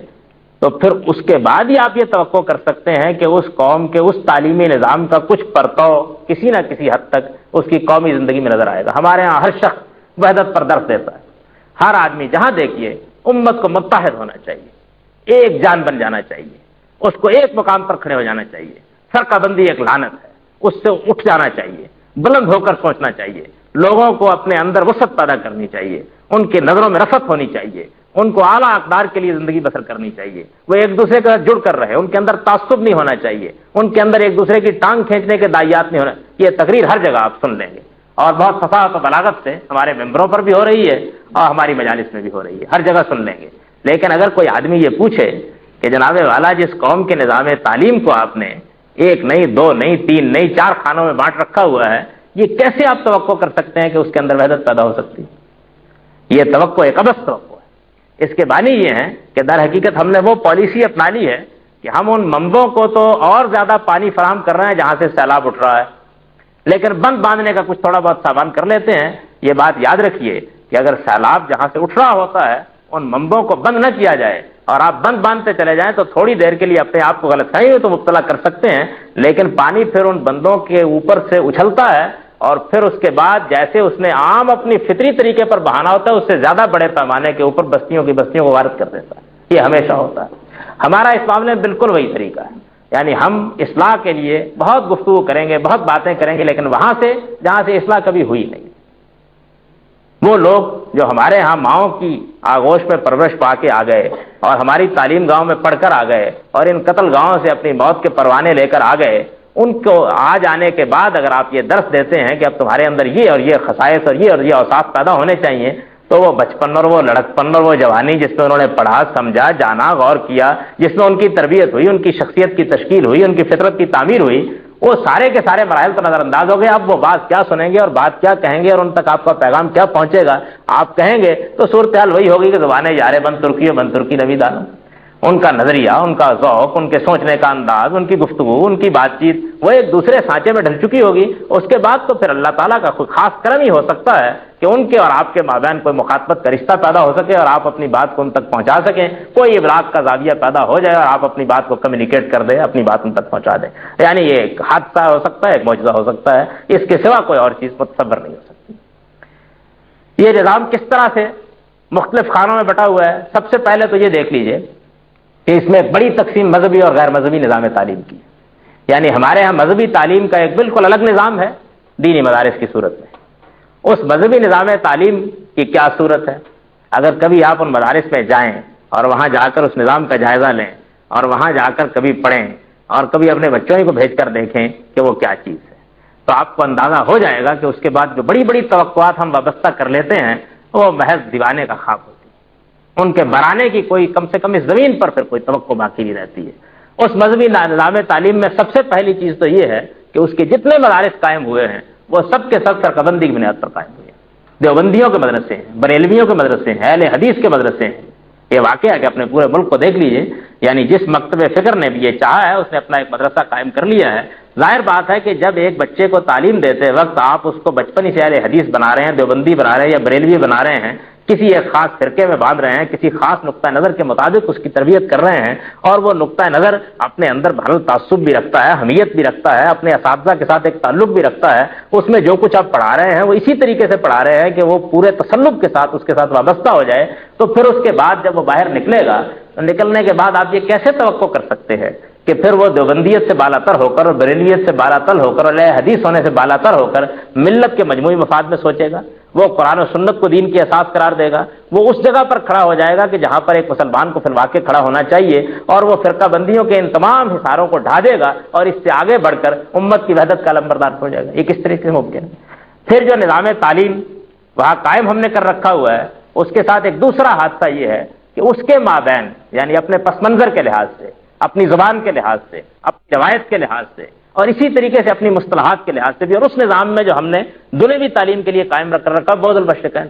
تو پھر اس کے بعد ہی آپ یہ توقع کر سکتے ہیں کہ اس قوم کے اس تعلیمی نظام کا کچھ پرتو کسی نہ کسی حد تک اس کی قومی زندگی میں نظر آئے گا۔ ہمارے ہاں ہر شخص وحدت پر درس دیتا ہے، ہر آدمی جہاں دیکھیے امت کو متحد ہونا چاہیے، ایک جان بن جانا چاہیے، اس کو ایک مقام پر کھڑے ہو جانا چاہیے۔ فرقہ بندی ایک لعنت ہے، اس سے اٹھ جانا چاہیے، بلند ہو کر سوچنا چاہیے، لوگوں کو اپنے اندر وسعت پیدا کرنی چاہیے، ان کی نظروں میں رفعت ہونی چاہیے، ان کو اعلیٰ اقدار کے لیے زندگی بسر کرنی چاہیے، وہ ایک دوسرے کے ساتھ جڑ کر رہے، ان کے اندر تعصب نہیں ہونا چاہیے، ان کے اندر ایک دوسرے کی ٹانگ کھینچنے کے دائیات نہیں ہونا۔ یہ تقریر ہر جگہ آپ سن لیں گے اور بہت فصاحت و بلاغت سے ہمارے ممبروں پر بھی ہو رہی ہے اور ہماری مجالس میں بھی ہو رہی ہے، ہر جگہ سن لیں گے۔ لیکن اگر کوئی آدمی یہ پوچھے کہ جناب والا جس قوم کے نظام تعلیم کو آپ نے ایک نہیں، دو نہیں، تین نہیں، 4 خانوں میں بانٹ رکھا ہوا ہے، یہ کیسے آپ توقع کر سکتے ہیں کہ اس کے اندر وحدت پیدا ہو سکتی؟ یہ توقع ایک عبث توقع ہے۔ اس کے معنی یہ ہے کہ در حقیقت ہم نے وہ پالیسی اپنا لی ہے کہ ہم ان منبعوں کو تو اور زیادہ پانی فراہم کر رہے ہیں جہاں سے سیلاب اٹھ رہا ہے، لیکن بند باندھنے کا کچھ تھوڑا بہت سامان کر لیتے ہیں۔ یہ بات یاد رکھیے کہ اگر سیلاب جہاں سے اٹھ رہا ہوتا ہے ان منبعوں کو بند نہ کیا جائے اور آپ بند باندھتے چلے جائیں تو تھوڑی دیر کے لیے اپنے آپ کو غلط فہمی میں تو مبتلا کر سکتے ہیں، لیکن پانی پھر ان بندوں کے اوپر سے اچھلتا ہے اور پھر اس کے بعد جیسے اس نے عام اپنی فطری طریقے پر بہانا ہوتا ہے اس سے زیادہ بڑے پیمانے کے اوپر بستیوں کو غارت کر دیتا ہے۔ یہ ہمیشہ ہوتا ہے۔ ہمارا اس معاملے میں بالکل وہی طریقہ ہے، یعنی ہم اصلاح کے لیے بہت گفتگو کریں گے، بہت باتیں کریں گے، لیکن وہاں سے جہاں سے اصلاح کبھی ہوئی نہیں، وہ لوگ جو ہمارے ہاں ماؤں کی آغوش میں پرورش پا کے آ گئے اور ہماری تعلیم گاؤں میں پڑھ کر آ گئے اور ان قتل گاؤں سے اپنی موت کے پروانے لے کر آ گئے، ان کو آ جانے کے بعد اگر آپ یہ درس دیتے ہیں کہ اب تمہارے اندر یہ اور یہ خصائص اور یہ اوصاف پیدا ہونے چاہیے، تو وہ بچپن اور وہ لڑکپن اور وہ جوانی جس میں انہوں نے پڑھا، سمجھا، جانا، غور کیا، جس میں ان کی تربیت ہوئی، ان کی شخصیت کی تشکیل ہوئی، ان کی فطرت کی تعمیر ہوئی، وہ سارے کے سارے مراحل تو نظر انداز ہو گئے۔ اب وہ بات کیا سنیں گے اور بات کیا کہیں گے اور ان تک آپ کا پیغام کیا پہنچے گا؟ آپ کہیں گے تو صورتحال وہی ہوگی کہ زبانیں یارے بند ترکی و بند ترکی نوی دانو۔ ان کا نظریہ، ان کا ذوق، ان کے سوچنے کا انداز، ان کی گفتگو، ان کی بات چیت وہ ایک دوسرے سانچے میں ڈھل چکی ہوگی۔ اس کے بعد تو پھر اللہ تعالیٰ کا کوئی خاص کرم ہی ہو سکتا ہے کہ ان کے اور آپ کے مابین کوئی مخاطبت کا رشتہ پیدا ہو سکے اور آپ اپنی بات کو ان تک پہنچا سکیں، کوئی ابلاغ کا زاویہ پیدا ہو جائے اور آپ اپنی بات کو کمیونیکیٹ کر دیں، اپنی بات ان تک پہنچا دیں۔ یعنی یہ ایک حادثہ ہو سکتا ہے، ایک معجزہ ہو سکتا ہے، اس کے سوا کوئی اور چیز متصور نہیں ہو سکتی۔ یہ نظام کس طرح سے مختلف خانوں میں بٹا ہوا ہے؟ سب سے پہلے تو یہ دیکھ لیجئے کہ اس میں ایک بڑی تقسیم مذہبی اور غیر مذہبی نظام تعلیم کی، یعنی ہمارے ہاں مذہبی تعلیم کا ایک بالکل الگ نظام ہے، دینی مدارس کی صورت میں۔ اس مذہبی نظام تعلیم کی کیا صورت ہے؟ اگر کبھی آپ ان مدارس میں جائیں اور وہاں جا کر اس نظام کا جائزہ لیں اور وہاں جا کر کبھی پڑھیں اور کبھی اپنے بچوں ہی کو بھیج کر دیکھیں کہ وہ کیا چیز ہے، تو آپ کو اندازہ ہو جائے گا کہ اس کے بعد جو بڑی بڑی توقعات ہم وابستہ کر لیتے ہیں وہ محض دیوانے کا خواب ہوتی ہے۔ ان کے برانے کی کوئی کم سے کم اس زمین پر پھر کوئی توقع باقی نہیں رہتی ہے۔ اس مذہبی نظام تعلیم میں سب سے پہلی چیز تو یہ ہے کہ اس کے جتنے مدارس قائم ہوئے ہیں وہ سب کے سب فرقہ کی بنیاد پر قائم ہوئے ہیں۔ دیوبندیوں کے مدرسے ہیں، بریلویوں کے مدرسے ہیں، اہل حدیث کے مدرسے ہیں۔ یہ واقعہ کہ اپنے پورے ملک کو دیکھ لیجئے، یعنی جس مکتب فکر نے بھی یہ چاہا ہے اس نے اپنا ایک مدرسہ قائم کر لیا ہے۔ ظاہر بات ہے کہ جب ایک بچے کو تعلیم دیتے وقت آپ اس کو بچپن ہی سے اہل حدیث بنا رہے ہیں، دیوبندی بنا رہے ہیں یا بریلوی بنا رہے ہیں، کسی ایک خاص فرقے میں باندھ رہے ہیں، کسی خاص نقطہ نظر کے مطابق اس کی تربیت کر رہے ہیں، اور وہ نقطہ نظر اپنے اندر بھرل تعصب بھی رکھتا ہے، حمیت بھی رکھتا ہے، اپنے اساتذہ کے ساتھ ایک تعلق بھی رکھتا ہے، اس میں جو کچھ آپ پڑھا رہے ہیں وہ اسی طریقے سے پڑھا رہے ہیں کہ وہ پورے تسلط کے ساتھ اس کے ساتھ وابستہ ہو جائے، تو پھر اس کے بعد جب وہ باہر نکلے گا تو نکلنے کے بعد آپ یہ کیسے توقع کر سکتے ہیں کہ پھر وہ دیوبندیت سے بالاتر ہو کر اور بریلیت سے بالاتر ہو کر اور اہل حدیث ہونے سے بالاتر ہو کر ملت کے مجموعی مفاد میں سوچے گا؟ وہ قرآن و سنت کو دین کی اساس قرار دے گا، وہ اس جگہ پر کھڑا ہو جائے گا کہ جہاں پر ایک مسلمان کو فی الواقع کھڑا ہونا چاہیے، اور وہ فرقہ بندیوں کے ان تمام حصاروں کو ڈھا دے گا اور اس سے آگے بڑھ کر امت کی وحدت کا علمبردار ہو جائے گا۔ یہ کس طریقے سے ممکن ہے؟ پھر جو نظام تعلیم وہاں قائم ہم نے کر رکھا ہوا ہے اس کے ساتھ ایک دوسرا حادثہ یہ ہے کہ اس کے مابین، یعنی اپنے پس منظر کے لحاظ سے، اپنی زبان کے لحاظ سے، اپنی روایت کے لحاظ سے، اور اسی طریقے سے اپنی مصطلحات کے لحاظ سے بھی، اور اس نظام میں جو ہم نے دنیوی تعلیم کے لیے قائم رکھ رکھا بعض المشرقین،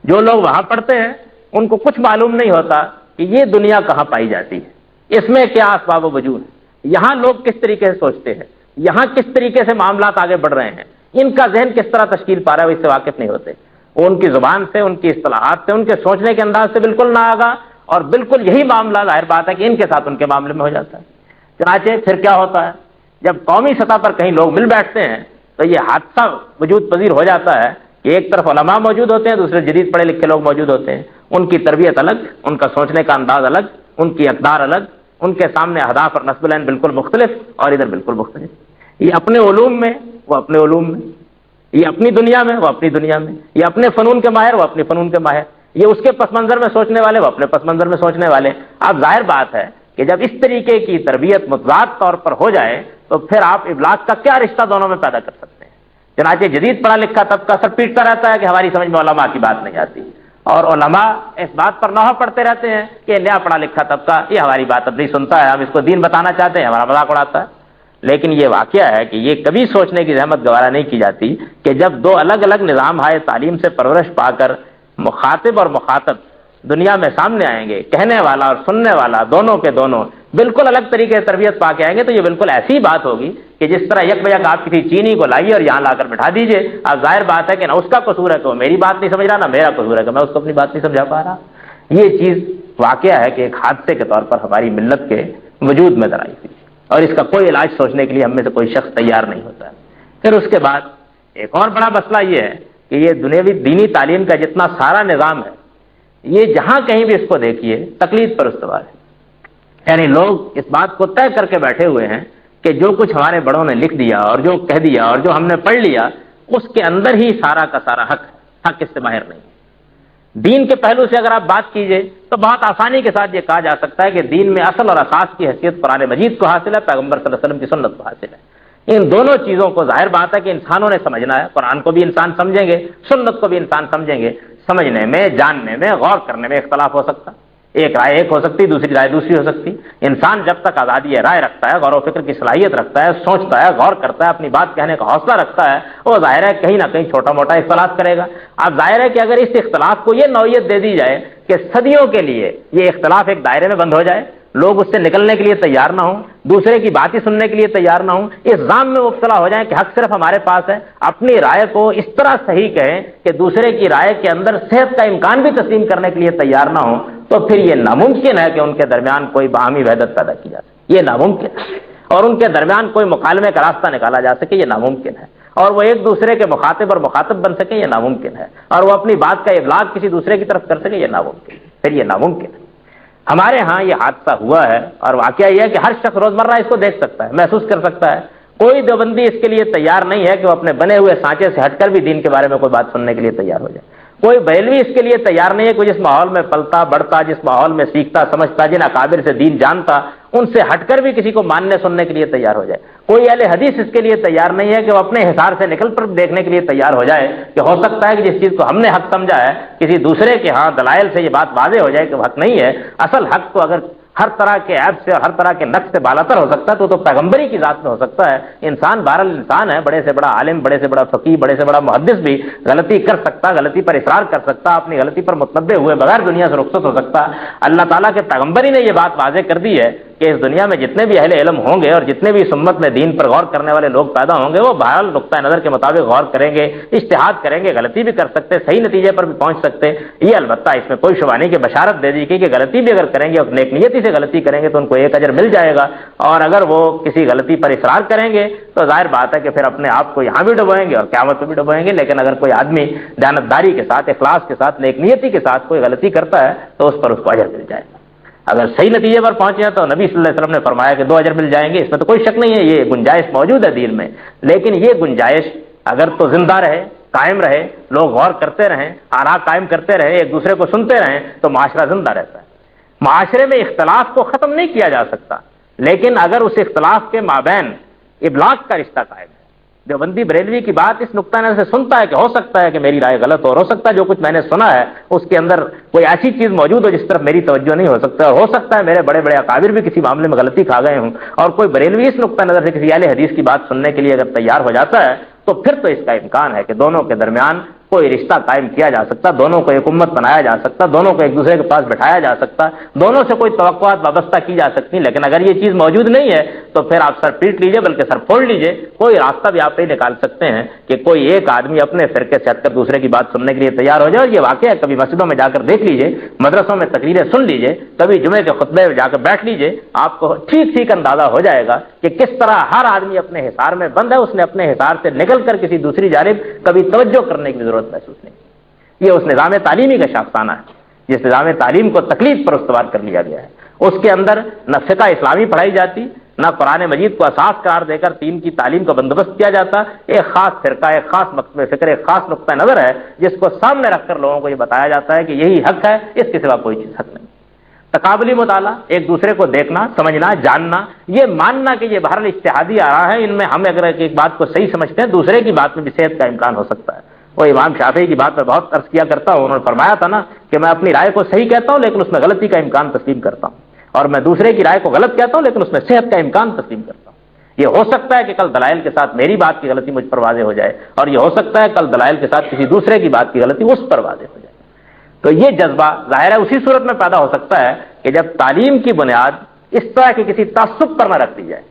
جو لوگ وہاں پڑھتے ہیں ان کو کچھ معلوم نہیں ہوتا کہ یہ دنیا کہاں پائی جاتی ہے، اس میں کیا اسباب و وجود ہے، یہاں لوگ کس طریقے سے سوچتے ہیں، یہاں کس طریقے سے معاملات آگے بڑھ رہے ہیں، ان کا ذہن کس طرح تشکیل پا رہا ہے، وہ اس سے واقف نہیں ہوتے۔ ان کی زبان سے، ان کی اصطلاحات سے، ان کے سوچنے کے انداز سے بالکل نہ آگا، اور بالکل یہی معاملہ ظاہر بات ہے کہ ان کے ساتھ ان کے معاملے میں ہو جاتا ہے۔ چنانچہ پھر کیا ہوتا ہے، جب قومی سطح پر کہیں لوگ مل بیٹھتے ہیں تو یہ حادثہ وجود پذیر ہو جاتا ہے کہ ایک طرف علماء موجود ہوتے ہیں، دوسرے جدید پڑھے لکھے لوگ موجود ہوتے ہیں، ان کی تربیت الگ، ان کا سوچنے کا انداز الگ، ان کی اقدار الگ، ان کے سامنے اہداف اور نصب العین بالکل مختلف، اور ادھر بالکل مختلف۔ یہ اپنے علوم میں، وہ اپنے علوم میں، یہ اپنی دنیا میں، وہ اپنی دنیا میں، یہ اپنے فنون کے ماہر، وہ اپنے فنون کے ماہر، یہ اس کے پس منظر میں سوچنے والے، وہ اپنے پس منظر میں سوچنے والے۔ اب ظاہر بات ہے کہ جب اس طریقے کی تربیت متضاد طور پر ہو جائے تو پھر آپ ابلاغ کا کیا رشتہ دونوں میں پیدا کر سکتے ہیں؟ چنانچہ جدید پڑھا لکھا طبقہ سر پیٹتا رہتا ہے کہ ہماری سمجھ میں علماء کی بات نہیں آتی، اور علماء اس بات پر نوحہ پڑھتے رہتے ہیں کہ نیا پڑھا لکھا طبقہ یہ ہماری بات اب نہیں سنتا ہے، ہم اس کو دین بتانا چاہتے ہیں، ہمارا مذاق اڑاتا ہے۔ لیکن یہ واقعہ ہے کہ یہ کبھی سوچنے کی زحمت گوارا نہیں کی جاتی کہ جب دو الگ الگ نظام ہائے تعلیم سے پرورش پا کر مخاطب اور مخاطب دنیا میں سامنے آئیں گے، کہنے والا اور سننے والا دونوں کے دونوں بالکل الگ طریقے سے تربیت پا کے آئیں گے، تو یہ بالکل ایسی بات ہوگی کہ جس طرح یک بیک آپ کسی چینی کو لائیے اور یہاں لا کر بٹھا دیجئے، اب ظاہر بات ہے کہ نہ اس کا قصور ہے کہ وہ میری بات نہیں سمجھ رہا، نہ میرا قصور ہے کہ میں اس کو اپنی بات نہیں سمجھا پا رہا۔ یہ چیز واقعہ ہے کہ ایک حادثے کے طور پر ہماری ملت کے وجود میں درائی تھی، اور اس کا کوئی علاج سوچنے کے لیے ہم میں سے کوئی شخص تیار نہیں ہوتا ہے۔ پھر اس کے بعد ایک اور بڑا مسئلہ یہ ہے کہ یہ دنیاوی دینی تعلیم کا جتنا سارا نظام ہے، یہ جہاں کہیں بھی اس کو دیکھیے تقلید پر استوار ہے، یعنی لوگ اس بات کو طے کر کے بیٹھے ہوئے ہیں کہ جو کچھ ہمارے بڑوں نے لکھ دیا اور جو کہہ دیا اور جو ہم نے پڑھ لیا اس کے اندر ہی سارا کا سارا حق ہے، حق اس سے باہر نہیں ہے۔ دین کے پہلو سے اگر آپ بات کیجئے تو بہت آسانی کے ساتھ یہ کہا جا سکتا ہے کہ دین میں اصل اور اساس کی حیثیت قرآن مجید کو حاصل ہے، پیغمبر صلی اللہ علیہ وسلم کی سنت کو حاصل ہے۔ ان دونوں چیزوں کو ظاہر بات ہے کہ انسانوں نے سمجھنا ہے، قرآن کو بھی انسان سمجھیں گے، سنت کو بھی انسان سمجھیں گے۔ سمجھنے میں، جاننے میں، غور کرنے میں اختلاف ہو سکتا، ایک رائے ایک ہو سکتی، دوسری رائے دوسری ہو سکتی۔ انسان جب تک آزادی رائے رکھتا ہے، غور و فکر کی صلاحیت رکھتا ہے، سوچتا ہے، غور کرتا ہے، اپنی بات کہنے کا حوصلہ رکھتا ہے، وہ ظاہر ہے کہیں نہ کہیں چھوٹا موٹا اختلاف کرے گا۔ اب ظاہر ہے کہ اگر اس اختلاف کو یہ نوعیت دے دی جائے کہ صدیوں کے لیے یہ اختلاف ایک دائرے میں بند ہو جائے، لوگ اس سے نکلنے کے لیے تیار نہ ہوں، دوسرے کی بات ہی سننے کے لیے تیار نہ ہوں، اس ظام میں مبتلا ہو جائیں کہ حق صرف ہمارے پاس ہے، اپنی رائے کو اس طرح صحیح کہیں کہ دوسرے کی رائے کے اندر صحت کا امکان بھی تسلیم کرنے کے لیے تیار نہ ہوں، تو پھر یہ ناممکن ہے کہ ان کے درمیان کوئی باہمی وحدت پیدا کی جا سکے، یہ ناممکن ہے، اور ان کے درمیان کوئی مکالمے کا راستہ نکالا جا سکے، یہ ناممکن ہے، اور وہ ایک دوسرے کے مخاطب اور مخاطب بن سکے، یہ ناممکن ہے، اور وہ اپنی بات کا ابلاغ کسی دوسرے کی طرف کر سکے، یہ ناممکن ہے، پھر یہ ناممکن ہے۔ ہمارے ہاں یہ حادثہ ہوا ہے، اور واقعہ یہ ہے کہ ہر شخص روزمرہ اس کو دیکھ سکتا ہے، محسوس کر سکتا ہے۔ کوئی دیوبندی اس کے لیے تیار نہیں ہے کہ وہ اپنے بنے ہوئے سانچے سے ہٹ کر بھی دین کے بارے میں کوئی بات سننے کے لیے تیار ہو جائے. کوئی بریلوی اس کے لیے تیار نہیں ہے کہ جس ماحول میں پلتا بڑھتا، جس ماحول میں سیکھتا سمجھتا، جن اکابر سے دین جانتا، ان سے ہٹ کر بھی کسی کو ماننے سننے کے لیے تیار ہو جائے. کوئی اہل حدیث اس کے لیے تیار نہیں ہے کہ وہ اپنے حصار سے نکل کر دیکھنے کے لیے تیار ہو جائے کہ ہو سکتا ہے کہ جس چیز کو ہم نے حق سمجھا ہے کسی دوسرے کے ہاں دلائل سے یہ بات واضح ہو جائے کہ وہ حق نہیں ہے. اصل حق تو اگر ہر طرح کے عیب سے اور ہر طرح کے نقص سے بالاتر ہو سکتا ہے تو پیغمبری کی ذات میں ہو سکتا ہے. انسان بہرحال انسان ہے، بڑے سے بڑا عالم، بڑے سے بڑا فقیہ، بڑے سے بڑا محدث بھی غلطی کر سکتا، غلطی پر اصرار کر سکتا، اپنی غلطی پر متنبع ہوئے بغیر دنیا سے رخصت ہو سکتا. اللہ تعالیٰ کے پیغمبر ہی نے یہ بات واضح کر دی ہے کہ اس دنیا میں جتنے بھی اہل علم ہوں گے اور جتنے بھی اس امت میں دین پر غور کرنے والے لوگ پیدا ہوں گے وہ بہرحال نقطۂ نظر کے مطابق غور کریں گے، اجتہاد کریں گے، غلطی بھی کر سکتے، صحیح نتیجے پر بھی پہنچ سکتے. یہ البتہ اس میں کوئی شبہ نہیں کہ بشارت دے دی کہ غلطی بھی اگر کریں گے اور نیک نیتی سے غلطی کریں گے تو ان کو ایک اجر مل جائے گا، اور اگر وہ کسی غلطی پر اصرار کریں گے تو ظاہر بات ہے کہ پھر اپنے آپ کو یہاں بھی ڈبوئیں گے اور قیامت میں بھی ڈبوئیں گے. لیکن اگر کوئی آدمی دیانتداری کے ساتھ، اخلاص کے ساتھ، نیک نیتی کے ساتھ کوئی غلطی کرتا ہے تو اس پر اس کو اجر مل جائے گا. اگر صحیح نتیجے پر پہنچے ہیں تو نبی صلی اللہ علیہ وسلم نے فرمایا کہ 2 اجر مل جائیں گے. اس میں تو کوئی شک نہیں ہے، یہ گنجائش موجود ہے دین میں. لیکن یہ گنجائش اگر تو زندہ رہے، قائم رہے، لوگ غور کرتے رہیں، آراء قائم کرتے رہیں، ایک دوسرے کو سنتے رہیں تو معاشرہ زندہ رہتا ہے. معاشرے میں اختلاف کو ختم نہیں کیا جا سکتا، لیکن اگر اس اختلاف کے مابین ابلاغ کا رشتہ قائم ہے. دیوبندی بریلوی کی بات اس نقطہ نظر سے سنتا ہے کہ ہو سکتا ہے کہ میری رائے غلط ہو سکتا ہے جو کچھ میں نے سنا ہے اس کے اندر کوئی ایسی چیز موجود ہو جس طرف میری توجہ نہیں ہو سکتا، ہو سکتا ہے میرے بڑے بڑے اکابر بھی کسی معاملے میں غلطی کھا گئے ہوں، اور کوئی بریلوی اس نقطہ نظر سے کسی اہل حدیث کی بات سننے کے لیے اگر تیار ہو جاتا ہے تو پھر تو اس کا امکان ہے کہ دونوں کے درمیان کوئی رشتہ قائم کیا جا سکتا، دونوں کو ایک امت بنایا جا سکتا، دونوں کو ایک دوسرے کے پاس بٹھایا جا سکتا، دونوں سے کوئی توقعات وابستہ کی جا سکتی. لیکن اگر یہ چیز موجود نہیں ہے تو پھر آپ سر پیٹ لیجئے، بلکہ سر پھوڑ لیجئے. کوئی راستہ بھی آپ نہیں نکال سکتے ہیں کہ کوئی ایک آدمی اپنے فرقے سے ہٹ کر دوسرے کی بات سننے کے لیے تیار ہو جائے. اور یہ واقعہ کبھی مسجدوں میں جا کر دیکھ لیجئے، مدرسوں میں تقریریں سن لیجئے، کبھی جمعے کے خطبے میں جا کر بیٹھ لیجئے، آپ کو ٹھیک ٹھیک اندازہ ہو جائے گا کہ کس طرح ہر آدمی اپنے حصار میں بند ہے. اس نے اپنے حصار سے نکل کر کسی دوسری جانب کبھی توجہ کرنے کی ضرورت محسوس نہیں. یہ اس نظام تعلیمی کا شاخسانہ ہے جس نظام تعلیم کو تقلید پر استوار کر لیا گیا ہے. اس کے اندر نہ فقہ اسلامی پڑھائی جاتی، نہ قرآن مجید کو اساس قرار دے کر دین کی تعلیم کا بندوبست کیا جاتا. ایک خاص فرقہ، ایک خاص مقصد فکر، ایک خاص نقطہ نظر ہے جس کو سامنے رکھ کر لوگوں کو یہ بتایا جاتا ہے کہ یہی حق ہے، اس کے سوا کوئی چیز حق نہیں. تقابلی مطالعہ، ایک دوسرے کو دیکھنا، سمجھنا، جاننا، یہ ماننا کہ یہ بہرحال اجتہادی آراء ہے، ان میں ہم اگر ایک بات کو صحیح سمجھتے ہیں دوسرے کی بات میں بھی صحت کا امکان ہو سکتا ہے. وہ امام شافعی کی بات پر بہت عرض کیا کرتا ہوں، انہوں نے فرمایا تھا نا کہ میں اپنی رائے کو صحیح کہتا ہوں لیکن اس میں غلطی کا امکان تسلیم کرتا ہوں، اور میں دوسرے کی رائے کو غلط کہتا ہوں لیکن اس میں صحت کا امکان تسلیم کرتا ہوں. یہ ہو سکتا ہے کہ کل دلائل کے ساتھ میری بات کی غلطی مجھ پر واضح ہو جائے، اور یہ ہو سکتا ہے کل دلائل کے ساتھ کسی دوسرے کی بات کی غلطی اس پر واضح ہو جائے. تو یہ جذبہ ظاہر ہے اسی صورت میں پیدا ہو سکتا ہے کہ جب تعلیم کی بنیاد اس طرح کی کسی تعصب پر نہ رکھ دی جائے.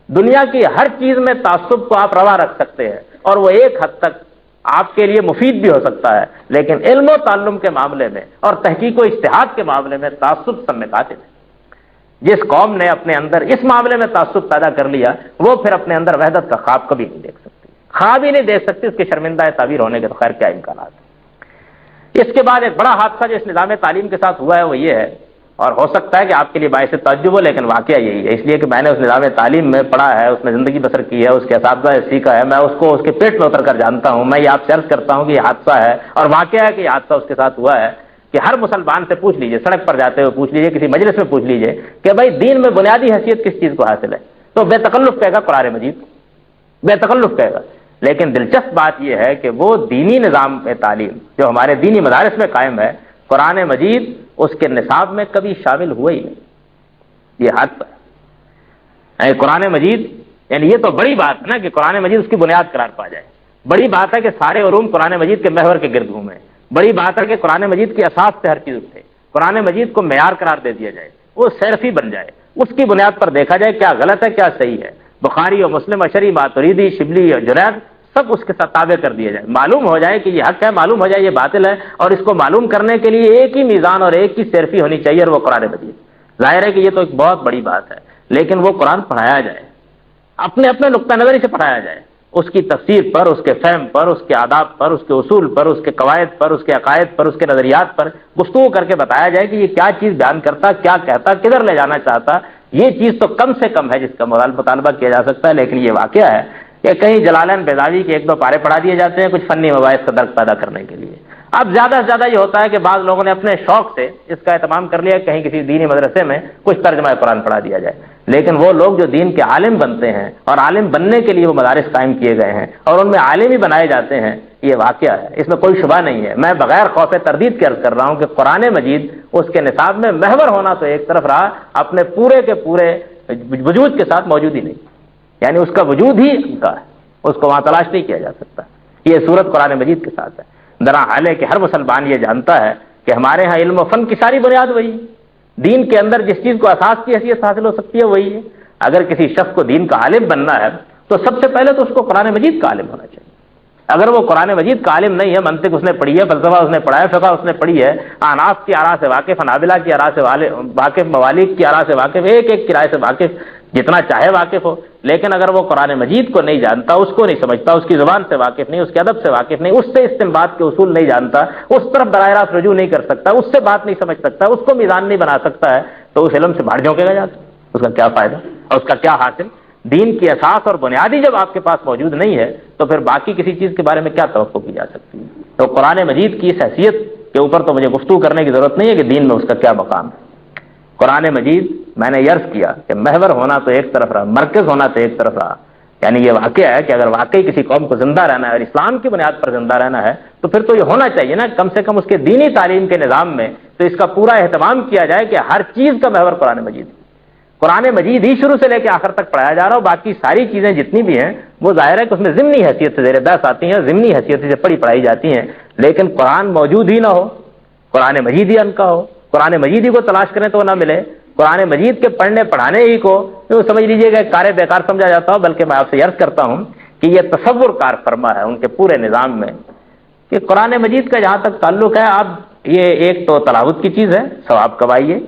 دنیا کی ہر چیز میں تعصب کو آپ روا رکھ سکتے ہیں اور وہ ایک حد تک آپ کے لیے مفید بھی ہو سکتا ہے، لیکن علم و تعلم کے معاملے میں اور تحقیق و اجتہاد کے معاملے میں تعصب سب میں قاتل ہے. جس قوم نے اپنے اندر اس معاملے میں تعصب پیدا کر لیا وہ پھر اپنے اندر وحدت کا خواب کبھی نہیں دیکھ سکتی، خواب ہی نہیں دیکھ سکتی. اس کے شرمندہ تعبیر ہونے کے تو خیر کیا امکانات ہیں. اس کے بعد ایک بڑا حادثہ جو اس نظام تعلیم کے ساتھ ہوا ہے وہ یہ ہے، اور ہو سکتا ہے کہ آپ کے لیے باعث تعجب ہو لیکن واقعہ یہی ہے، اس لیے کہ میں نے اس نظام تعلیم میں پڑھا ہے، اس میں زندگی بسر کی ہے، اس کے اساتذہ سے سیکھا ہے، میں اس کو اس کے پیٹ میں اتر کر جانتا ہوں. میں یہ آپ سے عرض کرتا ہوں کہ یہ حادثہ ہے اور واقعہ ہے کہ یہ حادثہ اس کے ساتھ ہوا ہے کہ ہر مسلمان سے پوچھ لیجئے، سڑک پر جاتے ہوئے پوچھ لیجئے، کسی مجلس میں پوچھ لیجئے کہ بھائی دین میں بنیادی حیثیت کس چیز کو حاصل ہے، تو بے تکلف کہے گا قرآن مجید، بے تکلف کہے گا. لیکن دلچسپ بات یہ ہے کہ وہ دینی نظام تعلیم جو ہمارے دینی مدارس میں قائم ہے، قرآن مجید اس کے نصاب میں کبھی شامل ہوا ہی نہیں. یہ حد پر قرآن مجید، یعنی یہ تو بڑی بات ہے نا کہ قرآن مجید اس کی بنیاد قرار پا جائے. بڑی بات ہے کہ سارے علوم قرآن مجید کے محور کے گرد گھومیں. بڑی بات ہے کہ قرآن مجید کی اساس سے ہر چیز اٹھے، قرآن مجید کو معیار قرار دے دیا جائے، وہ صرفی بن جائے، اس کی بنیاد پر دیکھا جائے کیا غلط ہے کیا صحیح ہے. بخاری اور مسلم، اشعری، ماتریدی، شبلی اور جنید سب اس کے ساتھ تابع کر دیا جائے، معلوم ہو جائے کہ یہ حق ہے، معلوم ہو جائے یہ باطل ہے، اور اس کو معلوم کرنے کے لیے ایک ہی میزان اور ایک ہی صرفی ہونی چاہیے اور وہ قرآن مجید. ظاہر ہے کہ یہ تو ایک بہت بڑی بات ہے، لیکن وہ قرآن پڑھایا جائے، اپنے اپنے نقطہ نظری سے پڑھایا جائے، اس کی تفسیر پر، اس کے فہم پر، اس کے آداب پر، اس کے اصول پر، اس کے قواعد پر، اس کے عقائد پر، اس کے نظریات پر گفتگو کر کے بتایا جائے کہ یہ کیا چیز بیان کرتا، کیا کہتا، کدھر لے جانا چاہتا. یہ چیز تو کم سے کم ہے جس کا مطالبہ کیا جا سکتا ہے، لیکن یہ واقعہ ہے کہ کہیں جلالین بیضاوی کے ایک دو پارے پڑھا دیے جاتے ہیں کچھ فنی مباحث کا درک پیدا کرنے کے لیے۔ اب زیادہ سے زیادہ یہ ہوتا ہے کہ بعض لوگوں نے اپنے شوق سے اس کا اہتمام کر لیا، کہیں کسی دینی مدرسے میں کچھ ترجمہ قرآن پڑھا دیا جائے، لیکن وہ لوگ جو دین کے عالم بنتے ہیں اور عالم بننے کے لیے وہ مدارس قائم کیے گئے ہیں اور ان میں عالم ہی بنائے جاتے ہیں، یہ واقعہ ہے، اس میں کوئی شبہ نہیں ہے۔ میں بغیر خوف تردید کے عرض کر رہا ہوں کہ قرآن مجید اس کے نصاب میں محور ہونا تو ایک طرف رہا، اپنے پورے کے پورے وجود کے ساتھ موجود ہی نہیں، یعنی اس کا وجود ہی ان کا ہے، اس کو وہاں تلاش نہیں کیا جا سکتا۔ یہ صورت قرآن مجید کے ساتھ ہے۔ درا حال ہے کہ ہر مسلمان یہ جانتا ہے کہ ہمارے ہاں علم و فن کی ساری بنیاد وہی ہے، دین کے اندر جس چیز کو اساس کی حیثیت حاصل ہو سکتی ہے وہی ہے۔ اگر کسی شخص کو دین کا عالم بننا ہے تو سب سے پہلے تو اس کو قرآن مجید کا عالم ہونا چاہیے۔ اگر وہ قرآن مجید کا عالم نہیں ہے، منطق اس نے پڑھی ہے، فلسفہ اس نے پڑھا ہے، فقہ اس نے پڑھی ہے، اعناف کی آراء سے واقف، حنابلہ کی آراء سے واقف، موالیک کی آراء سے واقف، ایک ایک کی رائے سے واقف، جتنا چاہے واقف ہو، لیکن اگر وہ قرآن مجید کو نہیں جانتا، اس کو نہیں سمجھتا، اس کی زبان سے واقف نہیں، اس کے ادب سے واقف نہیں، اس سے استنباط کے اصول نہیں جانتا، اس طرف براہ راست رجوع نہیں کر سکتا، اس سے بات نہیں سمجھ سکتا، اس کو میزان نہیں بنا سکتا ہے، تو اس علم سے باہر جھونکے گا جاتا، اس کا کیا فائدہ اور اس کا کیا حاصل؟ دین کی اساس اور بنیادی جب آپ کے پاس موجود نہیں ہے تو پھر باقی کسی چیز کے بارے میں کیا توقع کی جا سکتی ہے؟ تو قرآن مجید کی اس حیثیت کے اوپر تو مجھے گفتگو کرنے کی ضرورت نہیں ہے کہ دین میں اس کا کیا مقام ہے۔ قرآن مجید میں نے عرض کیا کہ محور ہونا تو ایک طرف رہا، مرکز ہونا تو ایک طرف رہا، یعنی یہ واقعہ ہے کہ اگر واقعی کسی قوم کو زندہ رہنا ہے اور اسلام کی بنیاد پر زندہ رہنا ہے تو پھر تو یہ ہونا چاہیے نا کم سے کم اس کے دینی تعلیم کے نظام میں تو اس کا پورا اہتمام کیا جائے کہ ہر چیز کا محور قرآن مجید ہے۔ قرآن مجید ہی شروع سے لے کے آخر تک پڑھایا جا رہا ہو، باقی ساری چیزیں جتنی بھی ہیں وہ ظاہر ہے کہ اس میں ضمنی حیثیت سے زیر بحث آتی ہیں، ضمنی حیثیت سے پڑھی پڑھائی جاتی ہیں، لیکن قرآن موجود ہی نہ ہو، قرآن مجید ہی ان کا ہو، قرآن مجید ہی کو تلاش کریں تو نہ ملے، قرآن مجید کے پڑھنے پڑھانے ہی کو تو سمجھ لیجئے گا کار بیکار سمجھا جاتا ہو، بلکہ میں آپ سے عرض کرتا ہوں کہ یہ تصور کار فرما ہے ان کے پورے نظام میں کہ قرآن مجید کا جہاں تک تعلق ہے، اب یہ ایک تو تلاوت کی چیز ہے، ثواب کمائیے،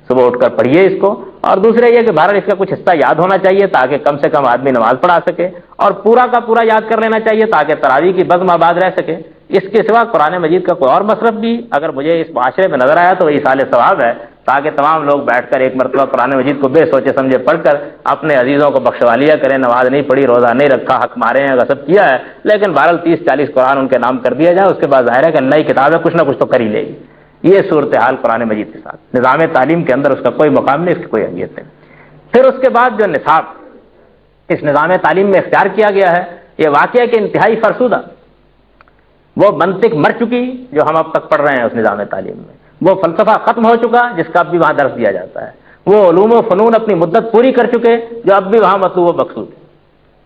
صبح اٹھ کر پڑھیے اس کو، اور دوسرے یہ کہ بہرحال اس کا کچھ حصہ یاد ہونا چاہیے تاکہ کم سے کم آدمی نماز پڑھا سکے، اور پورا کا پورا یاد کر لینا چاہیے تاکہ تراویح کی بزم آباد رہ سکے۔ اس کے سوا قرآن مجید کا کوئی اور مصرف بھی اگر مجھے اس معاشرے میں نظر آیا تو وہ ایصال ثواب ہے، تاکہ تمام لوگ بیٹھ کر ایک مرتبہ قرآن مجید کو بے سوچے سمجھے پڑھ کر اپنے عزیزوں کو بخشوالیاں کریں، نماز نہیں پڑھی، روزہ نہیں رکھا، حق مارے ہیں، غصب کیا ہے، لیکن بہرحال 30-40 قرآن ان کے نام کر دیا جائے، اس کے بعد ظاہر ہے کہ نئی کتاب ہے، کچھ نہ کچھ تو کر ہی لے گی۔ یہ صورتحال قرآن مجید کے ساتھ نظام تعلیم کے اندر اس کا کوئی مقام نہیں، اس کی کوئی اہمیت نہیں۔ پھر اس کے بعد جو نصاب اس نظام تعلیم میں اختیار کیا گیا ہے، یہ واقعہ کہ انتہائی فرسودہ، وہ منطق مر چکی جو ہم اب تک پڑھ رہے ہیں اس نظام تعلیم میں، وہ فلسفہ ختم ہو چکا جس کا اب بھی وہاں درس دیا جاتا ہے، وہ علوم و فنون اپنی مدت پوری کر چکے جو اب بھی وہاں مطلوب و مقصود ہے۔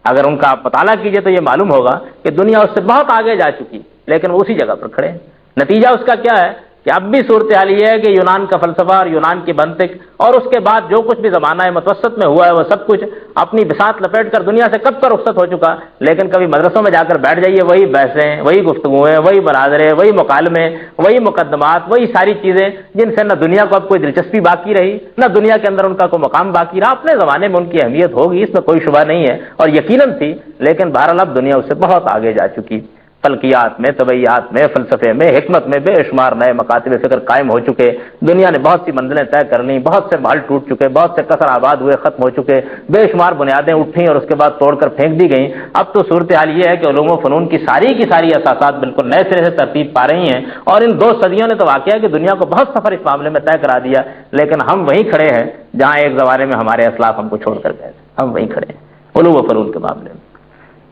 اگر ان کا آپ مطالعہ کیجئے تو یہ معلوم ہوگا کہ دنیا اس سے بہت آگے جا چکی لیکن وہ اسی جگہ پر کھڑے ہیں۔ نتیجہ اس کا کیا ہے کہ اب بھی صورتحال یہ ہے کہ یونان کا فلسفہ اور یونان کی منطق اور اس کے بعد جو کچھ بھی زمانہ متوسط میں ہوا ہے وہ سب کچھ اپنی بساط لپیٹ کر دنیا سے کب کا رخصت ہو چکا، لیکن کبھی مدرسوں میں جا کر بیٹھ جائیے، وہی بحثیں، وہی گفتگویں، وہی مناظرے، وہی مکالمے، وہی مقدمات، وہی ساری چیزیں جن سے نہ دنیا کو اب کوئی دلچسپی باقی رہی، نہ دنیا کے اندر ان کا کوئی مقام باقی رہا۔ اپنے زمانے میں ان کی اہمیت ہوگی، اس میں کوئی شبہ نہیں ہے اور یقیناً تھی، لیکن بہرحال اب دنیا اس سے بہت آگے جا چکی۔ فلکیات میں، طبیعیات میں، فلسفے میں، حکمت میں بے شمار نئے مکاتب فکر قائم ہو چکے، دنیا نے بہت سی منزلیں طے کر لیں، بہت سے محل ٹوٹ چکے، بہت سے قصر آباد ہوئے، ختم ہو چکے، بے شمار بنیادیں اٹھیں اور اس کے بعد توڑ کر پھینک دی گئیں۔ اب تو صورتحال یہ ہے کہ علوم و فنون کی ساری اساسات بالکل نئے سرے سے ترتیب پا رہی ہیں، اور ان 2 صدیوں نے تو واقعہ ہے کہ دنیا کو بہت سفر اس معاملے میں طے کرا دیا، لیکن ہم وہیں کھڑے ہیں جہاں ایک زمانے میں ہمارے اسلاف ہم کو چھوڑ کر گئے تھے، ہم وہیں کھڑے ہیں علوم و فنون کے معاملے میں۔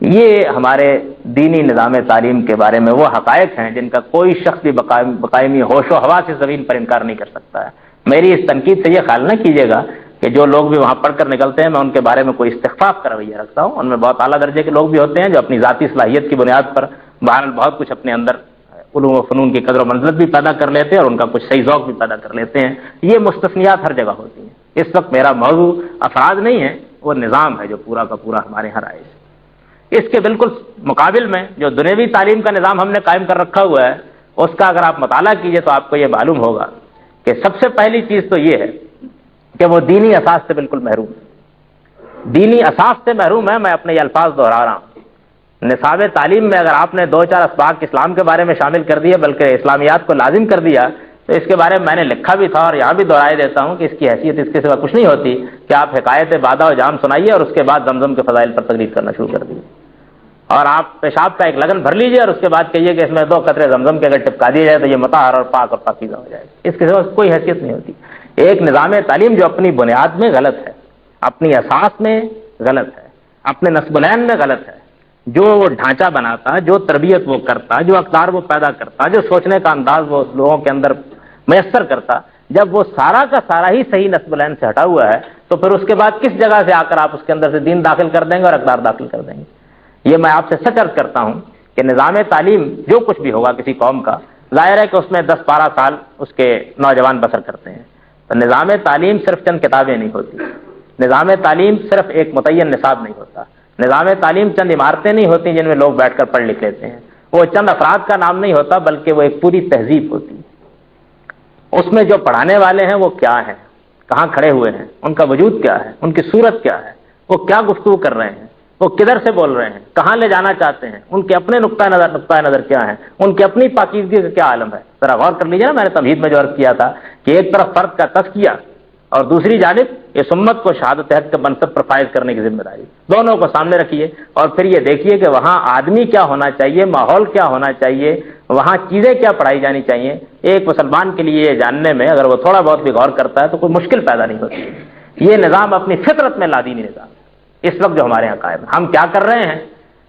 یہ ہمارے دینی نظام تعلیم کے بارے میں وہ حقائق ہیں جن کا کوئی شخص بھی بقائمی ہوش و حواس سے زمین پر انکار نہیں کر سکتا ہے۔ میری اس تنقید سے یہ خیال نہ کیجیے گا کہ جو لوگ بھی وہاں پڑھ کر نکلتے ہیں میں ان کے بارے میں کوئی استخفاف کا رویہ رکھتا ہوں، ان میں بہت اعلیٰ درجے کے لوگ بھی ہوتے ہیں جو اپنی ذاتی صلاحیت کی بنیاد پر بہرحال بہت کچھ اپنے اندر علوم و فنون کی قدر و منزلت بھی پیدا کر لیتے ہیں اور ان کا کچھ صحیح ذوق بھی پیدا کر لیتے ہیں۔ یہ مستثنیات ہر جگہ ہوتی ہیں۔ اس وقت میرا موضوع افراد نہیں ہے، وہ نظام ہے جو پورا کا پورا ہمارے یہاں رائج ہے۔ اس کے بالکل مقابل میں جو دنیوی تعلیم کا نظام ہم نے قائم کر رکھا ہوا ہے، اس کا اگر آپ مطالعہ کیجئے تو آپ کو یہ معلوم ہوگا کہ سب سے پہلی چیز تو یہ ہے کہ وہ دینی اساس سے بالکل محروم ہے، دینی اساس سے محروم ہے۔ میں اپنے یہ الفاظ دہرا رہا ہوں، نصاب تعلیم میں اگر آپ نے 2-4 اسباق اسلام کے بارے میں شامل کر دیے، بلکہ اسلامیات کو لازم کر دیا تو اس کے بارے میں نے لکھا بھی تھا اور یہاں بھی دہرائے دیتا ہوں کہ اس کی حیثیت اس کے سوا کچھ نہیں ہوتی کہ آپ حکایت بادہ و جام سنائیے اور اس کے بعد زمزم کے فضائل پر تقریر کرنا شروع کر دیجیے، اور آپ پیشاب کا ایک لگن بھر لیجیے اور اس کے بعد کہیے کہ اس میں 2 قطرے زمزم کے اگر ٹپکا دیے جائے تو یہ مطہر اور پاک اور پاکیزہ ہو جائے گا۔ اس کے سوا کوئی حیثیت نہیں ہوتی۔ ایک نظام تعلیم جو اپنی بنیاد میں غلط ہے، اپنی اساس میں غلط ہے، اپنے نصب العین میں غلط ہے، جو وہ ڈھانچہ بناتا، جو تربیت وہ کرتا، جو اقدار وہ پیدا کرتا، جو سوچنے کا انداز وہ لوگوں کے اندر میسر کرتا، جب وہ سارا کا سارا ہی صحیح نصب العین سے ہٹا ہوا ہے تو پھر اس کے بعد کس جگہ سے آ کر آپ اس کے اندر سے دین داخل کر دیں گے اور اقدار داخل کر دیں گے؟ یہ میں آپ سے سچ عرض کرتا ہوں کہ نظام تعلیم جو کچھ بھی ہوگا کسی قوم کا، ظاہر ہے کہ اس میں 10-12 سال اس کے نوجوان بسر کرتے ہیں، تو نظام تعلیم صرف چند کتابیں نہیں ہوتی، نظام تعلیم صرف ایک متعین نصاب نہیں ہوتا، نظام تعلیم چند عمارتیں نہیں ہوتی جن میں لوگ بیٹھ کر پڑھ لکھ لیتے ہیں، وہ چند افراد کا نام نہیں ہوتا بلکہ وہ ایک پوری تہذیب ہوتی ہے۔ اس میں جو پڑھانے والے ہیں وہ کیا ہیں، کہاں کھڑے ہوئے ہیں، ان کا وجود کیا ہے، ان کی صورت کیا ہے، وہ کیا گفتگو کر رہے ہیں، وہ کدھر سے بول رہے ہیں، کہاں لے جانا چاہتے ہیں، ان کے اپنے نقطۂ نظر کیا ہیں، ان کی اپنی پاکیزگی کا کیا عالم ہے۔ ذرا غور کر لیجیے نا، میں نے تمہید میں جو عرض کیا تھا کہ ایک طرف فرد کا تزکیہ اور دوسری جانب اس امت کو شہادت حق کے منصب پر فائز کرنے کی ذمہ داری، دونوں کو سامنے رکھیے اور پھر یہ دیکھیے کہ وہاں آدمی کیا ہونا چاہیے، ماحول کیا ہونا چاہیے، وہاں چیزیں کیا پڑھائی جانی چاہیے۔ ایک مسلمان کے لیے یہ جاننے میں اگر وہ تھوڑا بہت بھی غور کرتا ہے تو کوئی مشکل پیدا نہیں ہوتی۔ یہ نظام اپنی فطرت میں لادینی نظام اس وقت جو ہمارے یہاں قائم ہے، ہم کیا کر رہے ہیں؟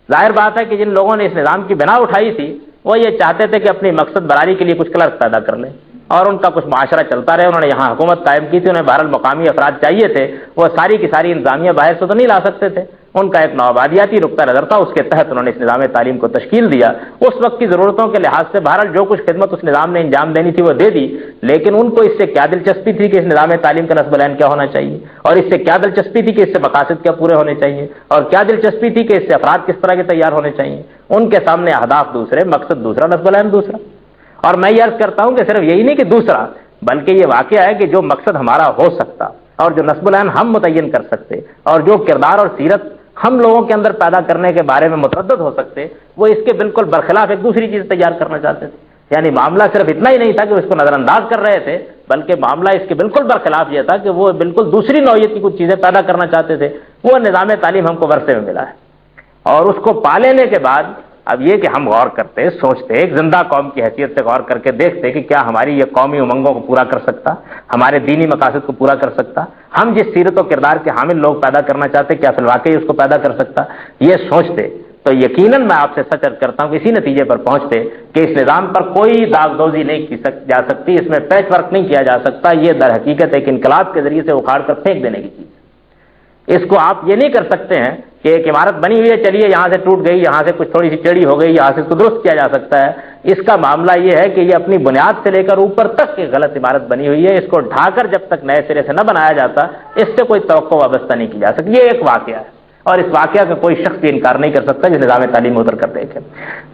ظاہر بات ہے کہ جن لوگوں نے اس نظام کی بنا اٹھائی تھی وہ یہ چاہتے تھے کہ اپنی مقصد براری کے لیے کچھ کلرک پیدا کر لیں اور ان کا کچھ معاشرہ چلتا رہے۔ انہوں نے یہاں حکومت قائم کی تھی، انہیں بہرحال مقامی افراد چاہیے تھے، وہ ساری کی ساری انتظامیہ باہر سے تو نہیں لا سکتے تھے، ان کا ایک نوآبادیاتی نقطہ نظر تھا، اس کے تحت انہوں نے اس نظام تعلیم کو تشکیل دیا۔ اس وقت کی ضرورتوں کے لحاظ سے بہرحال جو کچھ خدمت اس نظام نے انجام دینی تھی وہ دے دی، لیکن ان کو اس سے کیا دلچسپی تھی کہ اس نظام تعلیم کا نصب العین کیا ہونا چاہیے، اور اس سے کیا دلچسپی تھی کہ اس سے مقاصد کیا پورے ہونے چاہیے، اور کیا دلچسپی تھی کہ اس سے افراد کس طرح کے تیار ہونے چاہیے۔ ان کے سامنے اہداف دوسرے، مقصد دوسرا، نصب العین دوسرا۔ اور میں یہ عرض کرتا ہوں کہ صرف یہی نہیں کہ دوسرا، بلکہ یہ واقعہ ہے کہ جو مقصد ہمارا ہو سکتا اور جو نصب العین ہم متعین کر سکتے اور جو کردار اور سیرت ہم لوگوں کے اندر پیدا کرنے کے بارے میں متردد ہو سکتے، وہ اس کے بالکل برخلاف ایک دوسری چیز تیار کرنا چاہتے تھے۔ یعنی معاملہ صرف اتنا ہی نہیں تھا کہ وہ اس کو نظر انداز کر رہے تھے، بلکہ معاملہ اس کے بالکل برخلاف یہ تھا کہ وہ بالکل دوسری نوعیت کی کچھ چیزیں پیدا کرنا چاہتے تھے۔ وہ نظام تعلیم ہم کو ورثے میں ملا ہے، اور اس کو پا لینے کے بعد اب یہ کہ ہم غور کرتے، سوچتے، ایک زندہ قوم کی حیثیت سے غور کر کے دیکھتے کہ کیا ہماری یہ قومی امنگوں کو پورا کر سکتا، ہمارے دینی مقاصد کو پورا کر سکتا، ہم جس سیرت و کردار کے حامل لوگ پیدا کرنا چاہتے کیا فی الواقع اس کو پیدا کر سکتا۔ یہ سوچتے تو یقیناً میں آپ سے سچ عرض کرتا ہوں کہ اسی نتیجے پر پہنچتے کہ اس نظام پر کوئی داغ دوزی نہیں کی جا سکتی، اس میں پیچ ورک نہیں کیا جا سکتا، یہ در حقیقت ایک انقلاب کے ذریعے سے اکھاڑ کر پھینک دینے کی چیز۔ اس کو آپ یہ نہیں کر سکتے ہیں کہ ایک عمارت بنی ہوئی ہے، چلیے یہاں سے ٹوٹ گئی، یہاں سے کچھ تھوڑی سی ٹیڑھی ہو گئی، یہاں سے اس کو درست کیا جا سکتا ہے۔ اس کا معاملہ یہ ہے کہ یہ اپنی بنیاد سے لے کر اوپر تک ایک غلط عمارت بنی ہوئی ہے، اس کو ڈھا کر جب تک نئے سرے سے نہ بنایا جاتا اس سے کوئی توقع وابستہ نہیں کی جا سکتی۔ یہ ایک واقعہ ہے اور اس واقعہ کا کوئی شخص بھی انکار نہیں کر سکتا جو نظام تعلیم اتر کر دیکھے۔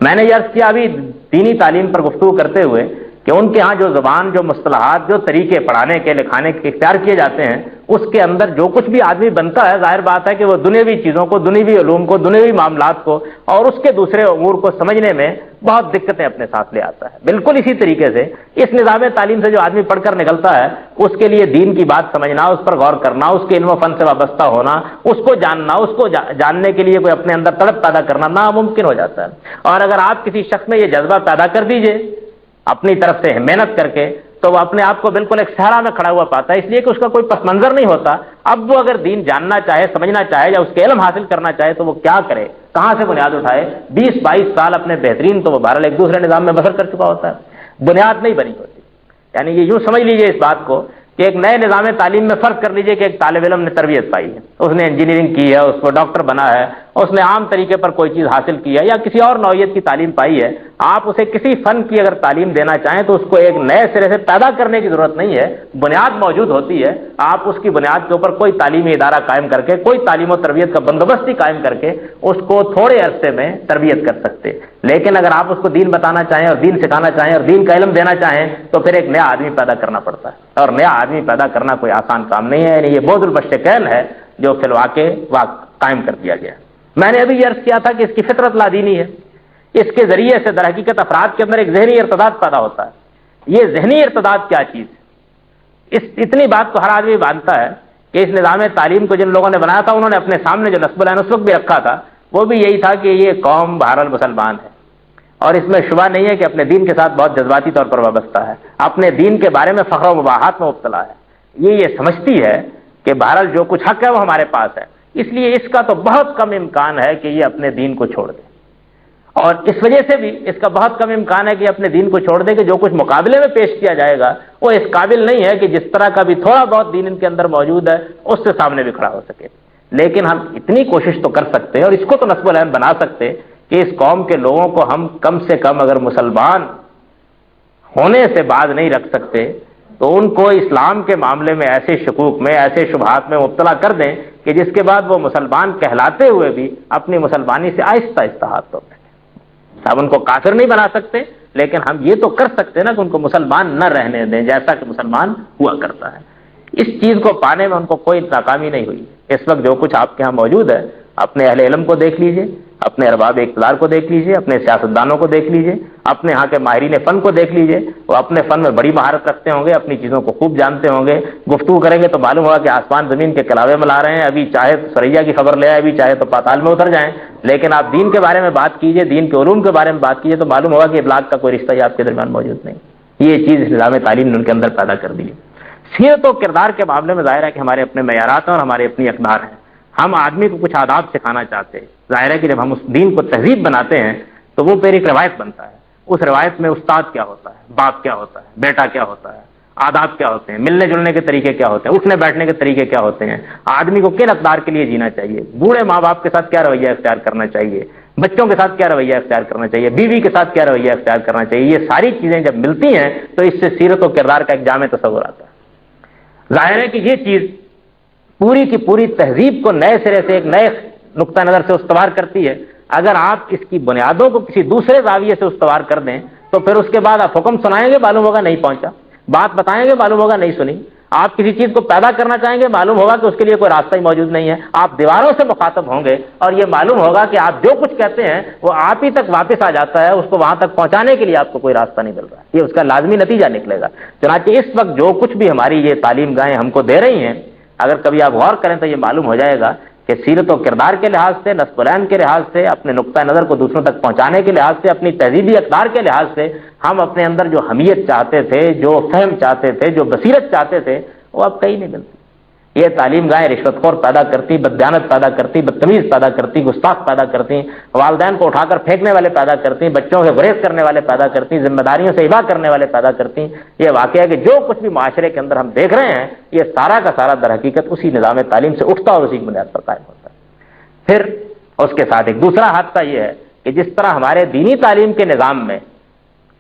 میں نے یہ عرض کیا ابھی دینی تعلیم پر گفتگو کرتے ہوئے کہ ان کے ہاں جو زبان، جو مصطلحات، جو طریقے پڑھانے کے لکھانے کے اختیار کیے جاتے ہیں، اس کے اندر جو کچھ بھی آدمی بنتا ہے، ظاہر بات ہے کہ وہ دنیاوی چیزوں کو، دنیاوی علوم کو، دنیاوی معاملات کو اور اس کے دوسرے امور کو سمجھنے میں بہت دقتیں اپنے ساتھ لے آتا ہے۔ بالکل اسی طریقے سے اس نظام تعلیم سے جو آدمی پڑھ کر نکلتا ہے، اس کے لیے دین کی بات سمجھنا، اس پر غور کرنا، اس کے علم و فن سے وابستہ ہونا، اس کو جاننا، اس کو جاننے کے لیے کوئی اپنے اندر تڑپ پیدا کرنا ناممکن ہو جاتا ہے۔ اور اگر آپ کسی شخص میں یہ جذبہ پیدا کر دیجئے اپنی طرف سے محنت کر کے، تو وہ اپنے آپ کو بالکل ایک صحرا میں کھڑا ہوا پاتا ہے، اس لیے کہ اس کا کوئی پس منظر نہیں ہوتا۔ اب وہ اگر دین جاننا چاہے، سمجھنا چاہے یا اس کے علم حاصل کرنا چاہے تو وہ کیا کرے، کہاں سے بنیاد اٹھائے؟ 20-22 سال اپنے بہترین تو وہ بہرحال ایک دوسرے نظام میں بسر کر چکا ہوتا ہے، بنیاد نہیں بنی ہوتی۔ یعنی یہ یوں سمجھ لیجئے اس بات کو کہ ایک نئے نظام تعلیم میں فرض کر لیجئے کہ ایک طالب علم نے تربیت پائی ہے، اس نے انجینئرنگ کی ہے، اس کو ڈاکٹر بنا ہے، اس نے عام طریقے پر کوئی چیز حاصل کی ہے یا کسی اور نوعیت کی تعلیم پائی ہے۔ آپ اسے کسی فن کی اگر تعلیم دینا چاہیں تو اس کو ایک نئے سرے سے پیدا کرنے کی ضرورت نہیں ہے، بنیاد موجود ہوتی ہے۔ آپ اس کی بنیاد کے اوپر کوئی تعلیمی ادارہ قائم کر کے، کوئی تعلیم و تربیت کا بندوبست قائم کر کے اس کو تھوڑے عرصے میں تربیت کر سکتے۔ لیکن اگر آپ اس کو دین بتانا چاہیں اور دین سکھانا چاہیں اور دین کا علم دینا چاہیں تو پھر ایک نیا آدمی پیدا کرنا پڑتا ہے، اور نیا آدمی پیدا کرنا کوئی آسان کام نہیں ہے۔ یعنی یہ بوجھ البشکین ہے جو فی الواقع قائم کر دیا گیا۔ میں نے ابھی یہ عرض کیا تھا کہ اس کی فطرت لادینی ہے، اس کے ذریعے سے در حقیقت افراد کے اندر ایک ذہنی ارتداد پیدا ہوتا ہے یہ ذہنی ارتداد کیا چیز ہے؟ اتنی بات تو ہر آدمی مانتا ہے کہ اس نظام تعلیم کو جن لوگوں نے بنایا تھا انہوں نے اپنے سامنے جو نصب العین اس وقت بھی رکھا تھا وہ بھی یہی تھا کہ یہ قوم بہرحال مسلمان ہے، اور اس میں شبہ نہیں ہے کہ اپنے دین کے ساتھ بہت جذباتی طور پر وابستہ ہے، اپنے دین کے بارے میں فخر و مباحات میں مبتلا ہے، یہ سمجھتی ہے کہ بہرحال جو کچھ حق ہے وہ ہمارے پاس ہے، اس لیے اس کا تو بہت کم امکان ہے کہ یہ اپنے دین کو چھوڑ دے، اور اس وجہ سے بھی اس کا بہت کم امکان ہے کہ اپنے دین کو چھوڑ دے کہ جو کچھ مقابلے میں پیش کیا جائے گا وہ اس قابل نہیں ہے کہ جس طرح کا بھی تھوڑا بہت دین ان کے اندر موجود ہے اس سے سامنے بھی کھڑا ہو سکے۔ لیکن ہم اتنی کوشش تو کر سکتے ہیں اور اس کو تو نصب العین بنا سکتے کہ اس قوم کے لوگوں کو ہم کم سے کم اگر مسلمان ہونے سے باز نہیں رکھ سکتے تو ان کو اسلام کے معاملے میں ایسے شکوک میں ایسے شبہات میں مبتلا کر دیں کہ جس کے بعد وہ مسلمان کہلاتے ہوئے بھی اپنی مسلمانی سے آہستہ آہستہ ہاتھ دھو بیٹھیں۔ اب ان کو کافر نہیں بنا سکتے لیکن ہم یہ تو کر سکتے ہیں نا کہ ان کو مسلمان نہ رہنے دیں جیسا کہ مسلمان ہوا کرتا ہے۔ اس چیز کو پانے میں ان کو کوئی ناکامی نہیں ہوئی۔ اس وقت جو کچھ آپ کے ہاں موجود ہے اپنے اہل علم کو دیکھ لیجئے، اپنے ارباب اقتدار کو دیکھ لیجئے، اپنے سیاستدانوں کو دیکھ لیجئے، اپنے ہاں کے ماہرین فن کو دیکھ لیجئے، وہ اپنے فن میں بڑی مہارت رکھتے ہوں گے، اپنی چیزوں کو خوب جانتے ہوں گے، گفتگو کریں گے تو معلوم ہوگا کہ آسمان زمین کے کلاوے ملا رہے ہیں، ابھی چاہے سریا کی خبر لے آئے، ابھی چاہے تو پاتال میں اتر جائیں، لیکن آپ دین کے بارے میں بات کیجئے، دین کے علوم کے بارے میں بات کیجئے تو معلوم ہوگا کہ ابلاغ کا کوئی رشتہ ہی آپ کے درمیان موجود نہیں۔ یہ چیز اس نظام تعلیم نے ان کے اندر پیدا کر دی ہے۔ سیرت و کردار کے معاملے میں ظاہر ہے کہ ہمارے اپنے معیارات ہیں اور ہمارے اپنی اقدار ہیں۔ ہم آدمی کو کچھ آداب سکھانا چاہتے ہیں، ظاہر ہے کہ جب ہم اس دین کو تہذیب بناتے ہیں تو وہ پھر ایک روایت بنتا ہے، اس روایت میں استاد کیا ہوتا ہے، باپ کیا ہوتا ہے، بیٹا کیا ہوتا ہے، آداب کیا ہوتے ہیں، ملنے جلنے کے طریقے کیا ہوتے ہیں، اٹھنے بیٹھنے کے طریقے کیا ہوتے ہیں، آدمی کو کن اقدار کے لیے جینا چاہیے، بوڑھے ماں باپ کے ساتھ کیا رویہ اختیار کرنا چاہیے، بچوں کے ساتھ کیا رویہ اختیار کرنا چاہیے، بیوی کے ساتھ کیا رویہ اختیار کرنا چاہیے، یہ ساری چیزیں جب ملتی ہیں تو اس سے سیرت و کردار کا ایک جامع تصور آتا ہے۔ ظاہر ہے کہ یہ چیز پوری کی پوری تہذیب کو نئے سرے سے ایک نئے نقطہ نظر سے استوار کرتی ہے۔ اگر آپ اس کی بنیادوں کو کسی دوسرے زاویے سے استوار کر دیں تو پھر اس کے بعد آپ حکم سنائیں گے معلوم ہوگا نہیں پہنچا، بات بتائیں گے معلوم ہوگا نہیں سنی، آپ کسی چیز کو پیدا کرنا چاہیں گے معلوم ہوگا کہ اس کے لیے کوئی راستہ ہی موجود نہیں ہے، آپ دیواروں سے مخاطب ہوں گے اور یہ معلوم ہوگا کہ آپ جو کچھ کہتے ہیں وہ آپ ہی تک واپس آ جاتا ہے، اس کو وہاں تک پہنچانے کے لیے آپ کو کوئی راستہ نہیں مل رہا، یہ اس کا لازمی نتیجہ نکلے گا۔ چنانچہ اس وقت جو کچھ بھی ہماری یہ تعلیم گاہیں ہم کو دے رہی ہیں، اگر کبھی آپ غور کریں تو یہ معلوم ہو جائے گا کہ سیرت و کردار کے لحاظ سے، نصب العین کے لحاظ سے، اپنے نقطہ نظر کو دوسروں تک پہنچانے کے لحاظ سے، اپنی تہذیبی اقدار کے لحاظ سے ہم اپنے اندر جو حمیت چاہتے تھے، جو فہم چاہتے تھے، جو بصیرت چاہتے تھے وہ اب کہیں نہیں ملتی۔ یہ تعلیم گاہیں رشوت خور پیدا کرتی، بددیانت پیدا کرتی، بدتمیز پیدا کرتی، گستاخ پیدا کرتی، والدین کو اٹھا کر پھینکنے والے پیدا کرتی، بچوں سے گریز کرنے والے پیدا کرتی، ذمہ داریوں سے ابا کرنے والے پیدا کرتی۔ یہ واقعہ ہے کہ جو کچھ بھی معاشرے کے اندر ہم دیکھ رہے ہیں یہ سارا کا سارا در حقیقت اسی نظام تعلیم سے اٹھتا اور اسی کی بنیاد پر قائم ہوتا ہے۔ پھر اس کے ساتھ ایک دوسرا حادثہ یہ ہے کہ جس طرح ہمارے دینی تعلیم کے نظام میں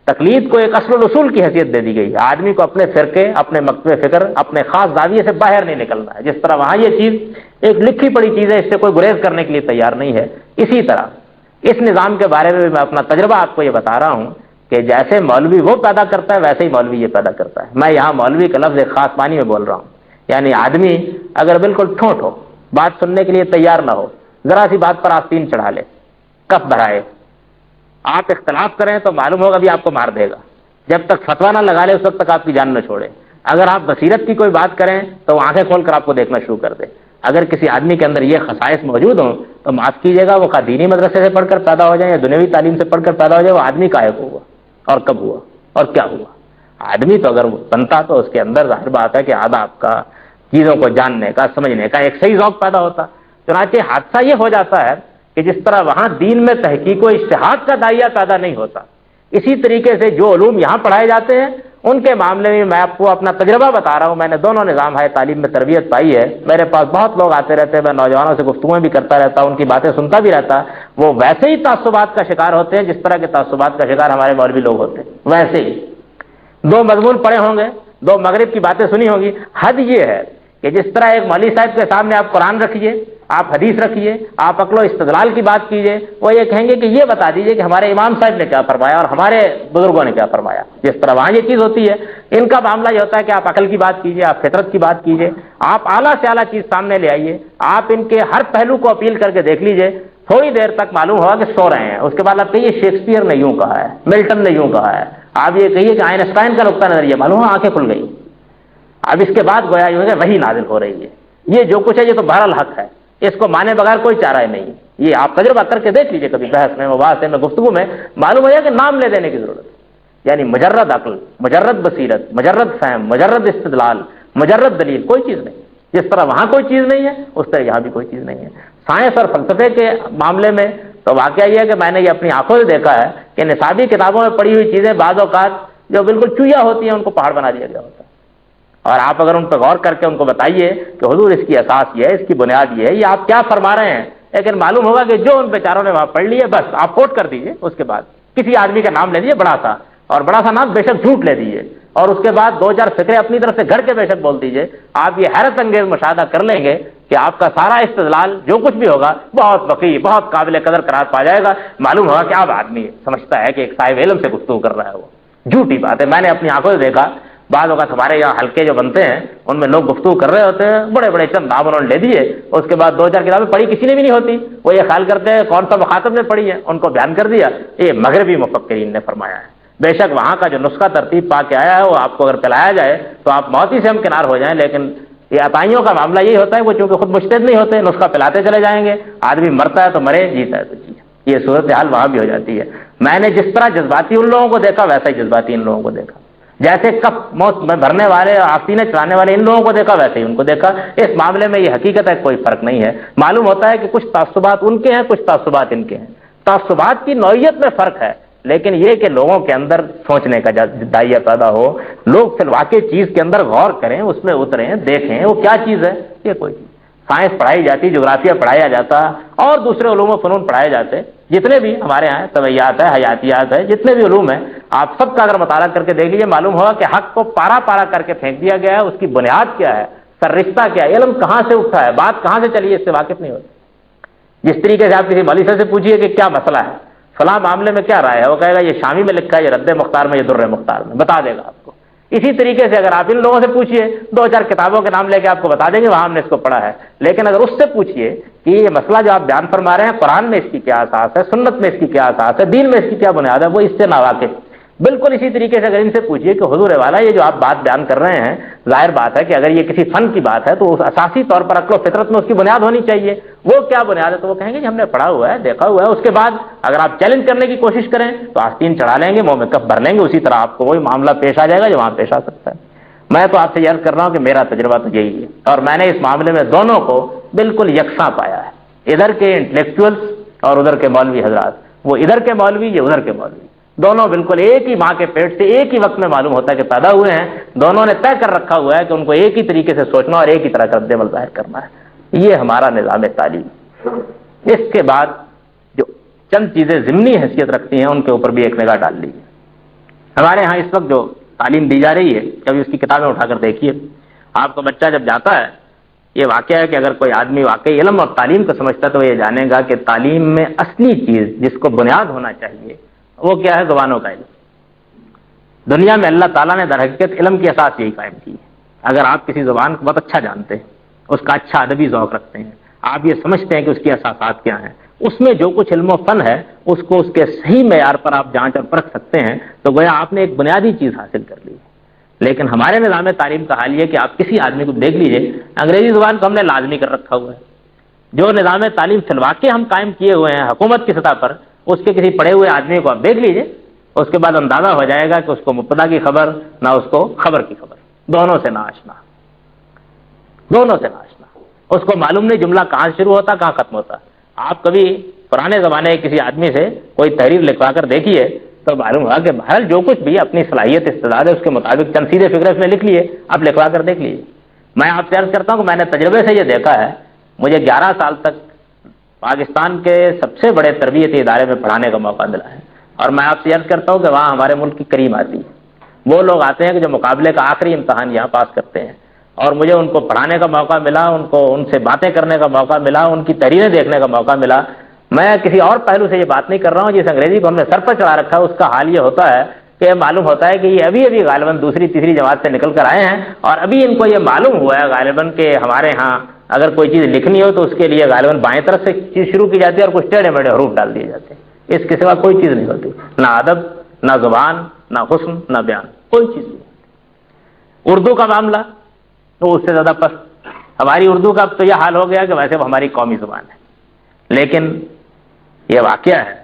تقلید کو ایک اصل و اصول کی حیثیت دے دی گئی ہے، آدمی کو اپنے فرقے، اپنے مکتب فکر، اپنے خاص زاویے سے باہر نہیں نکلنا ہے، جس طرح وہاں یہ چیز ایک لکھی پڑی چیز ہے، اس سے کوئی گریز کرنے کے لیے تیار نہیں ہے، اسی طرح اس نظام کے بارے میں بھی میں اپنا تجربہ آپ کو یہ بتا رہا ہوں کہ جیسے مولوی وہ پیدا کرتا ہے ویسے ہی مولوی یہ پیدا کرتا ہے۔ میں یہاں مولوی کا لفظ ایک خاص معنی میں بول رہا ہوں، یعنی آدمی اگر بالکل ٹھوٹ ہو، بات سننے کے لیے تیار نہ ہو، ذرا سی بات پر آستین چڑھا لے، کف بھرائے، آپ اختلاف کریں تو معلوم ہوگا بھی آپ کو مار دے گا، جب تک فتویٰ نہ لگا لے اس وقت تک آپ کی جان نہ چھوڑے، اگر آپ بصیرت کی کوئی بات کریں تو آنکھیں کھول کر آپ کو دیکھنا شروع کر دے۔ اگر کسی آدمی کے اندر یہ خصائص موجود ہوں تو معاف کیجیے گا، وہ خواہ دینی مدرسے سے پڑھ کر پیدا ہو جائیں یا دنیوی تعلیم سے پڑھ کر پیدا ہو جائے، وہ آدمی کاہے کو ہوا اور کب ہوا اور کیا ہوا؟ آدمی تو اگر بنتا تو اس کے اندر ظاہر بات ہے کہ آداب کا، چیزوں کو جاننے کا، سمجھنے کا ایک صحیح ذوق پیدا ہوتا۔ چنانچہ حادثہ یہ ہو جاتا ہے کہ جس طرح وہاں دین میں تحقیق و اجتہاد کا داعیہ پیدا نہیں ہوتا، اسی طریقے سے جو علوم یہاں پڑھائے جاتے ہیں ان کے معاملے میں میں آپ کو اپنا تجربہ بتا رہا ہوں۔ میں نے دونوں نظام ہے تعلیم میں تربیت پائی ہے، میرے پاس بہت لوگ آتے رہتے ہیں، میں نوجوانوں سے گفتگویں بھی کرتا رہتا ہوں، ان کی باتیں سنتا بھی رہتا، وہ ویسے ہی تعصبات کا شکار ہوتے ہیں جس طرح کے تعصبات کا شکار ہمارے مولوی لوگ ہوتے ہیں، ویسے ہی دو مضمون پڑھے ہوں گے، دو مغرب کی باتیں سنی ہوگی، حد یہ ہے کہ جس طرح ایک مولوی صاحب کے سامنے آپ قرآن رکھیے، آپ حدیث رکھیے، آپ عقل و استدلال کی بات کیجئے، وہ یہ کہیں گے کہ یہ بتا دیجئے کہ ہمارے امام صاحب نے کیا فرمایا اور ہمارے بزرگوں نے کیا فرمایا۔ جس طرح وہاں یہ چیز ہوتی ہے، ان کا معاملہ یہ ہوتا ہے کہ آپ عقل کی بات کیجئے، آپ فطرت کی بات کیجئے، آپ اعلیٰ سے اعلیٰ چیز سامنے لے آئیے، آپ ان کے ہر پہلو کو اپیل کر کے دیکھ لیجئے، تھوڑی دیر تک معلوم ہوگا کہ سو رہے ہیں، اس کے بعد آپ کہیے شیکسپیئر نے یوں کہا ہے، ملٹن نے یوں کہا ہے، آپ یہ کہیے کہ آئنسٹائن کا نقطہ نظریہ معلوم ہو آنکھیں کھل گئی. اب اس کے بعد گویا یہ ہے وہی نازل ہو رہی ہے. یہ جو کچھ ہے یہ تو بہرحال حق ہے, اس کو مانے بغیر کوئی چارہ نہیں. یہ آپ تجربہ کر کے دیکھ لیجیے کبھی بحث میں, مباحثے میں, گفتگو میں معلوم ہو جائے کہ نام لے دینے کی ضرورت ہے. یعنی مجرد عقل, مجرد بصیرت, مجرد فہم, مجرد استدلال, مجرد دلیل, کوئی چیز نہیں. جس طرح وہاں کوئی چیز نہیں ہے اس طرح یہاں بھی کوئی چیز نہیں ہے. سائنس اور فلسفے کے معاملے میں تو واقعہ یہ ہے کہ میں نے یہ اپنی آنکھوں سے دیکھا ہے کہ نصابی کتابوں میں پڑھی ہوئی چیزیں بعض اوقات جو بالکل چویا ہوتی ہیں ان کو پہاڑ بنا دیا گیا ہوتا ہے. اور آپ اگر ان پہ غور کر کے ان کو بتائیے کہ حضور اس کی اساس یہ ہے, اس کی بنیاد یہ ہے, یہ آپ کیا فرما رہے ہیں, لیکن معلوم ہوگا کہ جو ان بیچاروں نے وہاں پڑھ لی ہے بس آپ کوٹ کر دیجیے. اس کے بعد کسی آدمی کا نام لے دیجیے بڑا سا, اور بڑا سا نام بے شک جھوٹ لے دیجیے, اور اس کے بعد دو چار فکریں اپنی طرف سے گھڑ کے بے شک بول دیجیے. آپ یہ حیرت انگیز مشاہدہ کر لیں گے کہ آپ کا سارا استدلال جو کچھ بھی ہوگا بہت وقیع, بہت قابل قدر قرار پا جائے گا. معلوم ہوگا کہ اب آدمی سمجھتا ہے کہ ایک صاحب علم سے گفتگو کر رہا ہے. وہ جھوٹی بات ہے. میں نے اپنی آنکھوں سے دیکھا بعض اوقات ہمارے یہاں حلقے جو بنتے ہیں ان میں لوگ گفتگو کر رہے ہوتے ہیں, بڑے بڑے چند نام انہوں نے لے دیے, اس کے بعد دو چار کتابیں پڑھی کسی نے بھی نہیں ہوتی. وہ یہ خیال کرتے ہیں کون سا مخاطب نے پڑھی ہے, ان کو بیان کر دیا. یہ مغربی مفکرین نے فرمایا ہے. بے شک وہاں کا جو نسخہ ترتیب پا کے آیا ہے وہ آپ کو اگر پلایا جائے تو آپ موت ہی سے ہم کنار ہو جائیں. لیکن یہ عطائیوں کا معاملہ یہی ہوتا ہے, وہ چونکہ خود مجتہد نہیں ہوتے, نسخہ پلاتے چلے جائیں گے. آدمی مرتا ہے تو مرے, جیتا ہے تو جیے. یہ صورتحال وہاں بھی ہو جاتی ہے. میں نے جس طرح جذباتی ان لوگوں کو دیکھا ویسا ہی جذباتی ان لوگوں کو دیکھا. جیسے کپ موت میں بھرنے والے, آستینیں چلانے والے ان لوگوں کو دیکھا ویسے ہی ان کو دیکھا. اس معاملے میں یہ حقیقت ہے کوئی فرق نہیں ہے. معلوم ہوتا ہے کہ کچھ تعصبات ان کے ہیں, کچھ تعصبات ان کے ہیں. تعصبات کی نوعیت میں فرق ہے, لیکن یہ کہ لوگوں کے اندر سوچنے کا دائیا پیدا ہو, لوگ پھر واقعی چیز کے اندر غور کریں, اس میں اتریں, دیکھیں وہ کیا چیز ہے. یہ کوئی چیز سائنس پڑھائی جاتی, جغرافیہ پڑھایا جاتا, اور دوسرے علوم و فنون پڑھائے جاتے, جتنے بھی ہمارے یہاں طبیعیات ہے, حیاتیات ہے, جتنے بھی علوم ہیں, آپ سب کا اگر مطالعہ کر کے دیکھ لیجیے معلوم ہوگا کہ حق کو پارا پارا کر کے پھینک دیا گیا ہے. اس کی بنیاد کیا ہے, سررشتہ کیا ہے, علم کہاں سے اٹھا ہے, بات کہاں سے چلی ہے, اس سے واقف نہیں ہوتے. جس طریقے سے آپ کسی مولوی صاحب سے پوچھیے کہ کیا مسئلہ ہے, فلاں معاملے میں کیا رائے ہے, وہ کہے گا یہ شامی میں لکھا ہے, یہ رد مختار میں, یہ در مختار میں, بتا دے گا آپ کو. اسی طریقے سے اگر آپ ان لوگوں سے پوچھیے, دو چار کتابوں کے نام لے کے آپ کو بتا دیں گے وہاں ہم نے اس کو پڑھا ہے. لیکن اگر اس سے پوچھیے کہ یہ مسئلہ جو آپ بیان فرما رہے ہیں قرآن میں اس کی کیا اساس ہے, سنت میں اس کی کیا اساس ہے, دین میں اس کی کیا بنیاد ہے, وہ اس سے ناواقف. بالکل اسی طریقے سے اگر ان سے پوچھیے کہ حضور والا یہ جو آپ بات بیان کر رہے ہیں, ظاہر بات ہے کہ اگر یہ کسی فن کی بات ہے تو اس اساسی طور پر عقل و فطرت میں اس کی بنیاد ہونی چاہیے. وہ کیا بنیاد ہے, تو وہ کہیں گے کہ ہم نے پڑھا ہوا ہے, دیکھا ہوا ہے. اس کے بعد اگر آپ چیلنج کرنے کی کوشش کریں تو آستین چڑھا لیں گے, منہ میں کف بھر لیں گے, اسی طرح آپ کو وہی معاملہ پیش آ جائے گا جو وہاں پیش آ سکتا ہے. میں تو آپ سے عرض کر رہا ہوں کہ میرا تجربہ تو یہی ہے, اور میں نے اس معاملے میں دونوں کو بالکل یکساں پایا ہے. ادھر کے انٹلیکچوئلس اور ادھر کے مولوی حضرات, وہ ادھر کے مولوی, یہ ادھر کے مولوی, دونوں بالکل ایک ہی ماں کے پیٹ سے ایک ہی وقت میں معلوم ہوتا ہے کہ پیدا ہوئے ہیں. دونوں نے طے کر رکھا ہوا ہے کہ ان کو ایک ہی طریقے سے سوچنا اور ایک ہی طرح کا رد عمل ظاہر کرنا ہے. یہ ہمارا نظام تعلیم. اس کے بعد جو چند چیزیں ضمنی حیثیت رکھتی ہیں ان کے اوپر بھی ایک نگاہ ڈال لیجیے. ہمارے ہاں اس وقت جو تعلیم دی جا رہی ہے, کبھی اس کی کتابیں اٹھا کر دیکھیے. آپ کا بچہ جب جاتا ہے, یہ واقعہ ہے کہ اگر کوئی آدمی واقعی علم اور تعلیم کو سمجھتا ہے تو یہ جانے گا کہ تعلیم میں اصلی چیز جس کو بنیاد ہونا چاہیے وہ کیا ہے, زبانوں کا علم. دنیا میں اللہ تعالیٰ نے در حقیقت علم کی اساس یہی قائم کی ہے. اگر آپ کسی زبان کو بہت اچھا جانتے ہیں, اس کا اچھا ادبی ذوق رکھتے ہیں, آپ یہ سمجھتے ہیں کہ اس کی اساسات کیا ہیں, اس میں جو کچھ علم و فن ہے اس کو اس کے صحیح معیار پر آپ جانچ اور پرکھ سکتے ہیں, تو گویا آپ نے ایک بنیادی چیز حاصل کر لی. لیکن ہمارے نظام تعلیم کا حال یہ کہ آپ کسی آدمی کو دیکھ لیجئے, انگریزی زبان کو ہم نے لازمی کر رکھا ہوا ہے. جو نظام تعلیم فی الواقع ہم قائم کیے ہوئے ہیں حکومت کی سطح پر, اس کے کسی پڑھے ہوئے آدمی کو آپ دیکھ لیجئے, اس کے بعد اندازہ ہو جائے گا کہ اس کو مبتدا کی خبر نہ اس کو خبر کی خبر, دونوں سے ناشنا, دونوں سے ناشنا. اس کو معلوم نہیں جملہ کہاں شروع ہوتا کہاں ختم ہوتا. آپ کبھی پرانے زمانے کے کسی آدمی سے کوئی تحریر لکھوا کر دیکھیے تو معلوم ہوا کہ بہرحال جو کچھ بھی اپنی صلاحیت استعداد ہے اس کے مطابق چند سیدھے فکرے اس میں لکھ لیے, آپ لکھوا کر دیکھ لیجیے. میں آپ سے عرض کرتا ہوں کہ میں نے تجربے سے یہ دیکھا ہے. مجھے 11 سال تک پاکستان کے سب سے بڑے تربیتی ادارے میں پڑھانے کا موقع ملا ہے, اور میں آپ سے عرض کرتا ہوں کہ وہاں ہمارے ملک کی کریم آتی ہے. وہ لوگ آتے ہیں کہ جو مقابلے کا آخری امتحان یہاں پاس کرتے ہیں, اور مجھے ان کو پڑھانے کا موقع ملا, ان سے باتیں کرنے کا موقع ملا, ان کی تحریریں دیکھنے کا موقع ملا. میں کسی اور پہلو سے یہ بات نہیں کر رہا ہوں. جس انگریزی کو ہم نے سر پر چڑھا رکھا ہے اس کا حال یہ ہوتا ہے کہ معلوم ہوتا ہے کہ یہ ابھی غالباً دوسری تیسری جماعت سے نکل کر آئے ہیں, اور ابھی ان کو یہ معلوم ہوا ہے غالباً کہ ہمارے ہاں اگر کوئی چیز لکھنی ہو تو اس کے لیے غالباً بائیں طرف سے چیز شروع کی جاتی ہے اور کچھ ٹیڑھے میڑھے حروف ڈال دیے جاتے ہیں. اس کے سوا کوئی چیز نہیں ہوتی, نہ ادب, نہ زبان, نہ حسن نہ بیان، کوئی چیز نہیں۔ اردو کا معاملہ تو اس سے زیادہ پست، ہماری اردو کا اب تو یہ حال ہو گیا کہ ویسے وہ ہماری قومی زبان ہے، لیکن یہ واقعہ ہے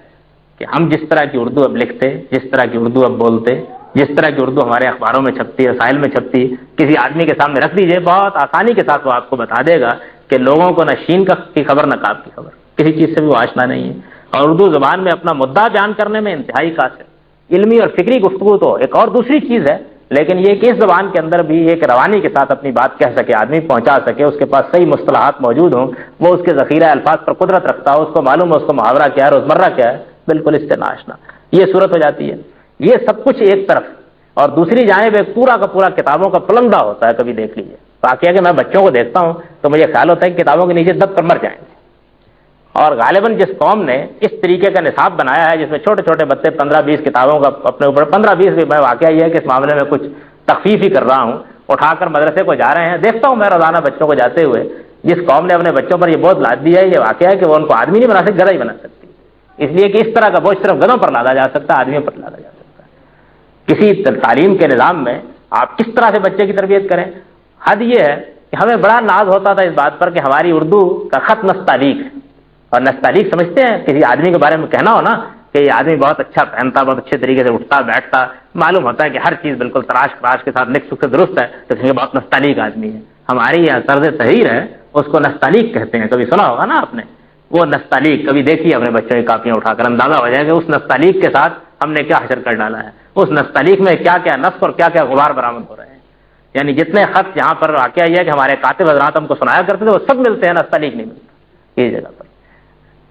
کہ ہم جس طرح کی اردو اب لکھتے، جس طرح کی اردو اب بولتے، جس طرح کی اردو ہمارے اخباروں میں چھپتی ہے، رسائل میں چھپتی ہے، کسی آدمی کے سامنے رکھ دیجئے، بہت آسانی کے ساتھ وہ آپ کو بتا دے گا کہ لوگوں کو نہ شین کی خبر نہ کاف کی خبر، کسی چیز سے بھی وہ آشنا نہیں ہے، اور اردو زبان میں اپنا مدعا بیان کرنے میں انتہائی قاصر۔ علمی اور فکری گفتگو تو ایک اور دوسری چیز ہے، لیکن یہ کہ اس زبان کے اندر بھی ایک روانی کے ساتھ اپنی بات کہہ سکے، آدمی پہنچا سکے، اس کے پاس صحیح مصطلحات موجود ہوں، وہ اس کے ذخیرہ الفاظ پر قدرت رکھتا ہو، اس کو معلوم ہو اس کو محاورہ کیا ہے، روزمرہ کیا ہے، بالکل اس سے ناشنا، یہ صورت ہو جاتی ہے۔ یہ سب کچھ ایک طرف، اور دوسری جانب ایک پورا کا پورا کتابوں کا پلندہ ہوتا ہے۔ کبھی دیکھ لیجیے، واقعہ کہ میں بچوں کو دیکھتا ہوں تو مجھے خیال ہوتا ہے کہ کتابوں کے نیچے دب کر مر جائیں گے، اور غالباً جس قوم نے اس طریقے کا نصاب بنایا ہے جس میں چھوٹے چھوٹے بچے 15-20 کتابوں کا اپنے اوپر، 15-20 بھی، میں واقعہ یہ ہے کہ اس معاملے میں کچھ تخفیف ہی کر رہا ہوں، اٹھا کر مدرسے کو جا رہے ہیں، دیکھتا ہوں میں روزانہ بچوں کو جاتے ہوئے، جس قوم نے اپنے بچوں پر یہ بوجھ لاد دیا ہے، یہ واقعہ ہے کہ وہ ان کو آدمی نہیں بنا سکتی، گدھا ہی بنا سکتی، اس لیے کہ اس طرح کا بوجھ صرف گدھوں پر لادا جا سکتا ہے، آدمیوں پر لادا جا سکتا ہے۔ کسی تعلیم کے نظام میں آپ کس طرح سے بچے کی تربیت کریں، حد یہ ہے کہ ہمیں بڑا ناز ہوتا تھا اس بات پر کہ ہماری اردو کا خط نستعلیق ہے، اور نستعلیق سمجھتے ہیں کسی آدمی کے بارے میں کہنا ہو نا کہ یہ آدمی بہت اچھا پہنتا، بہت اچھے طریقے سے اٹھتا بیٹھتا، معلوم ہوتا ہے کہ ہر چیز بالکل تراش پراش کے ساتھ نک سک سے درست ہے، تو یہ بہت نستعلیق آدمی ہے۔ ہماری یہ طرز تحریر ہے، اس کو نستعلیق کہتے ہیں، کبھی سنا ہوگا نا آپ نے، وہ نستعلیق کبھی دیکھیے اپنے بچوں کی کاپیاں اٹھا کر، اندازہ ہو جائے کہ اس نستعلیق کے ساتھ ہم نے کیا حشر کر ڈالا ہے، اس نستعلیق میں کیا کیا نسخ اور کیا کیا غبار برآمد ہو رہے ہیں۔ یعنی جتنے خط یہاں پر واقعہ یہ ہے کہ ہمارے کاتب حضرات ہم کو سنایا کرتے تھے، وہ سب ملتے ہیں، نستعلیق نہیں ملتا یہ جگہ پر۔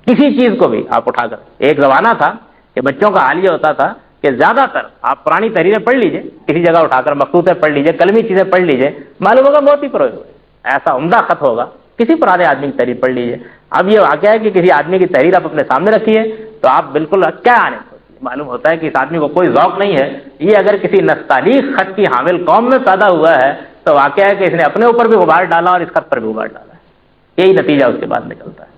کسی چیز کو بھی آپ اٹھا کر، ایک زمانہ تھا کہ بچوں کا حال یہ ہوتا تھا کہ زیادہ تر آپ پرانی تحریریں پڑھ لیجئے، کسی جگہ اٹھا کر مخطوطیں پڑھ لیجئے، قلمی چیزیں پڑھ لیجئے، معلوم ہوگا موتی پروئے ہوئے، ایسا عمدہ خط ہوگا، کسی پرانے آدمی کی تحریر پڑھ لیجئے۔ اب یہ واقعہ ہے کہ کسی آدمی کی تحریر آپ اپنے سامنے رکھیے تو آپ بالکل کیا آنے معلوم ہوتا ہے کہ اس آدمی کو کوئی ذوق نہیں ہے، یہ اگر کسی نستعلیق خط کی حامل قوم میں پیدا ہوا ہے تو واقعہ ہے کہ اس نے اپنے اوپر بھی غبار ڈالا اور اس خط پر بھی غبار ڈالا ہے، یہی نتیجہ اس کے بعد نکلتا ہے۔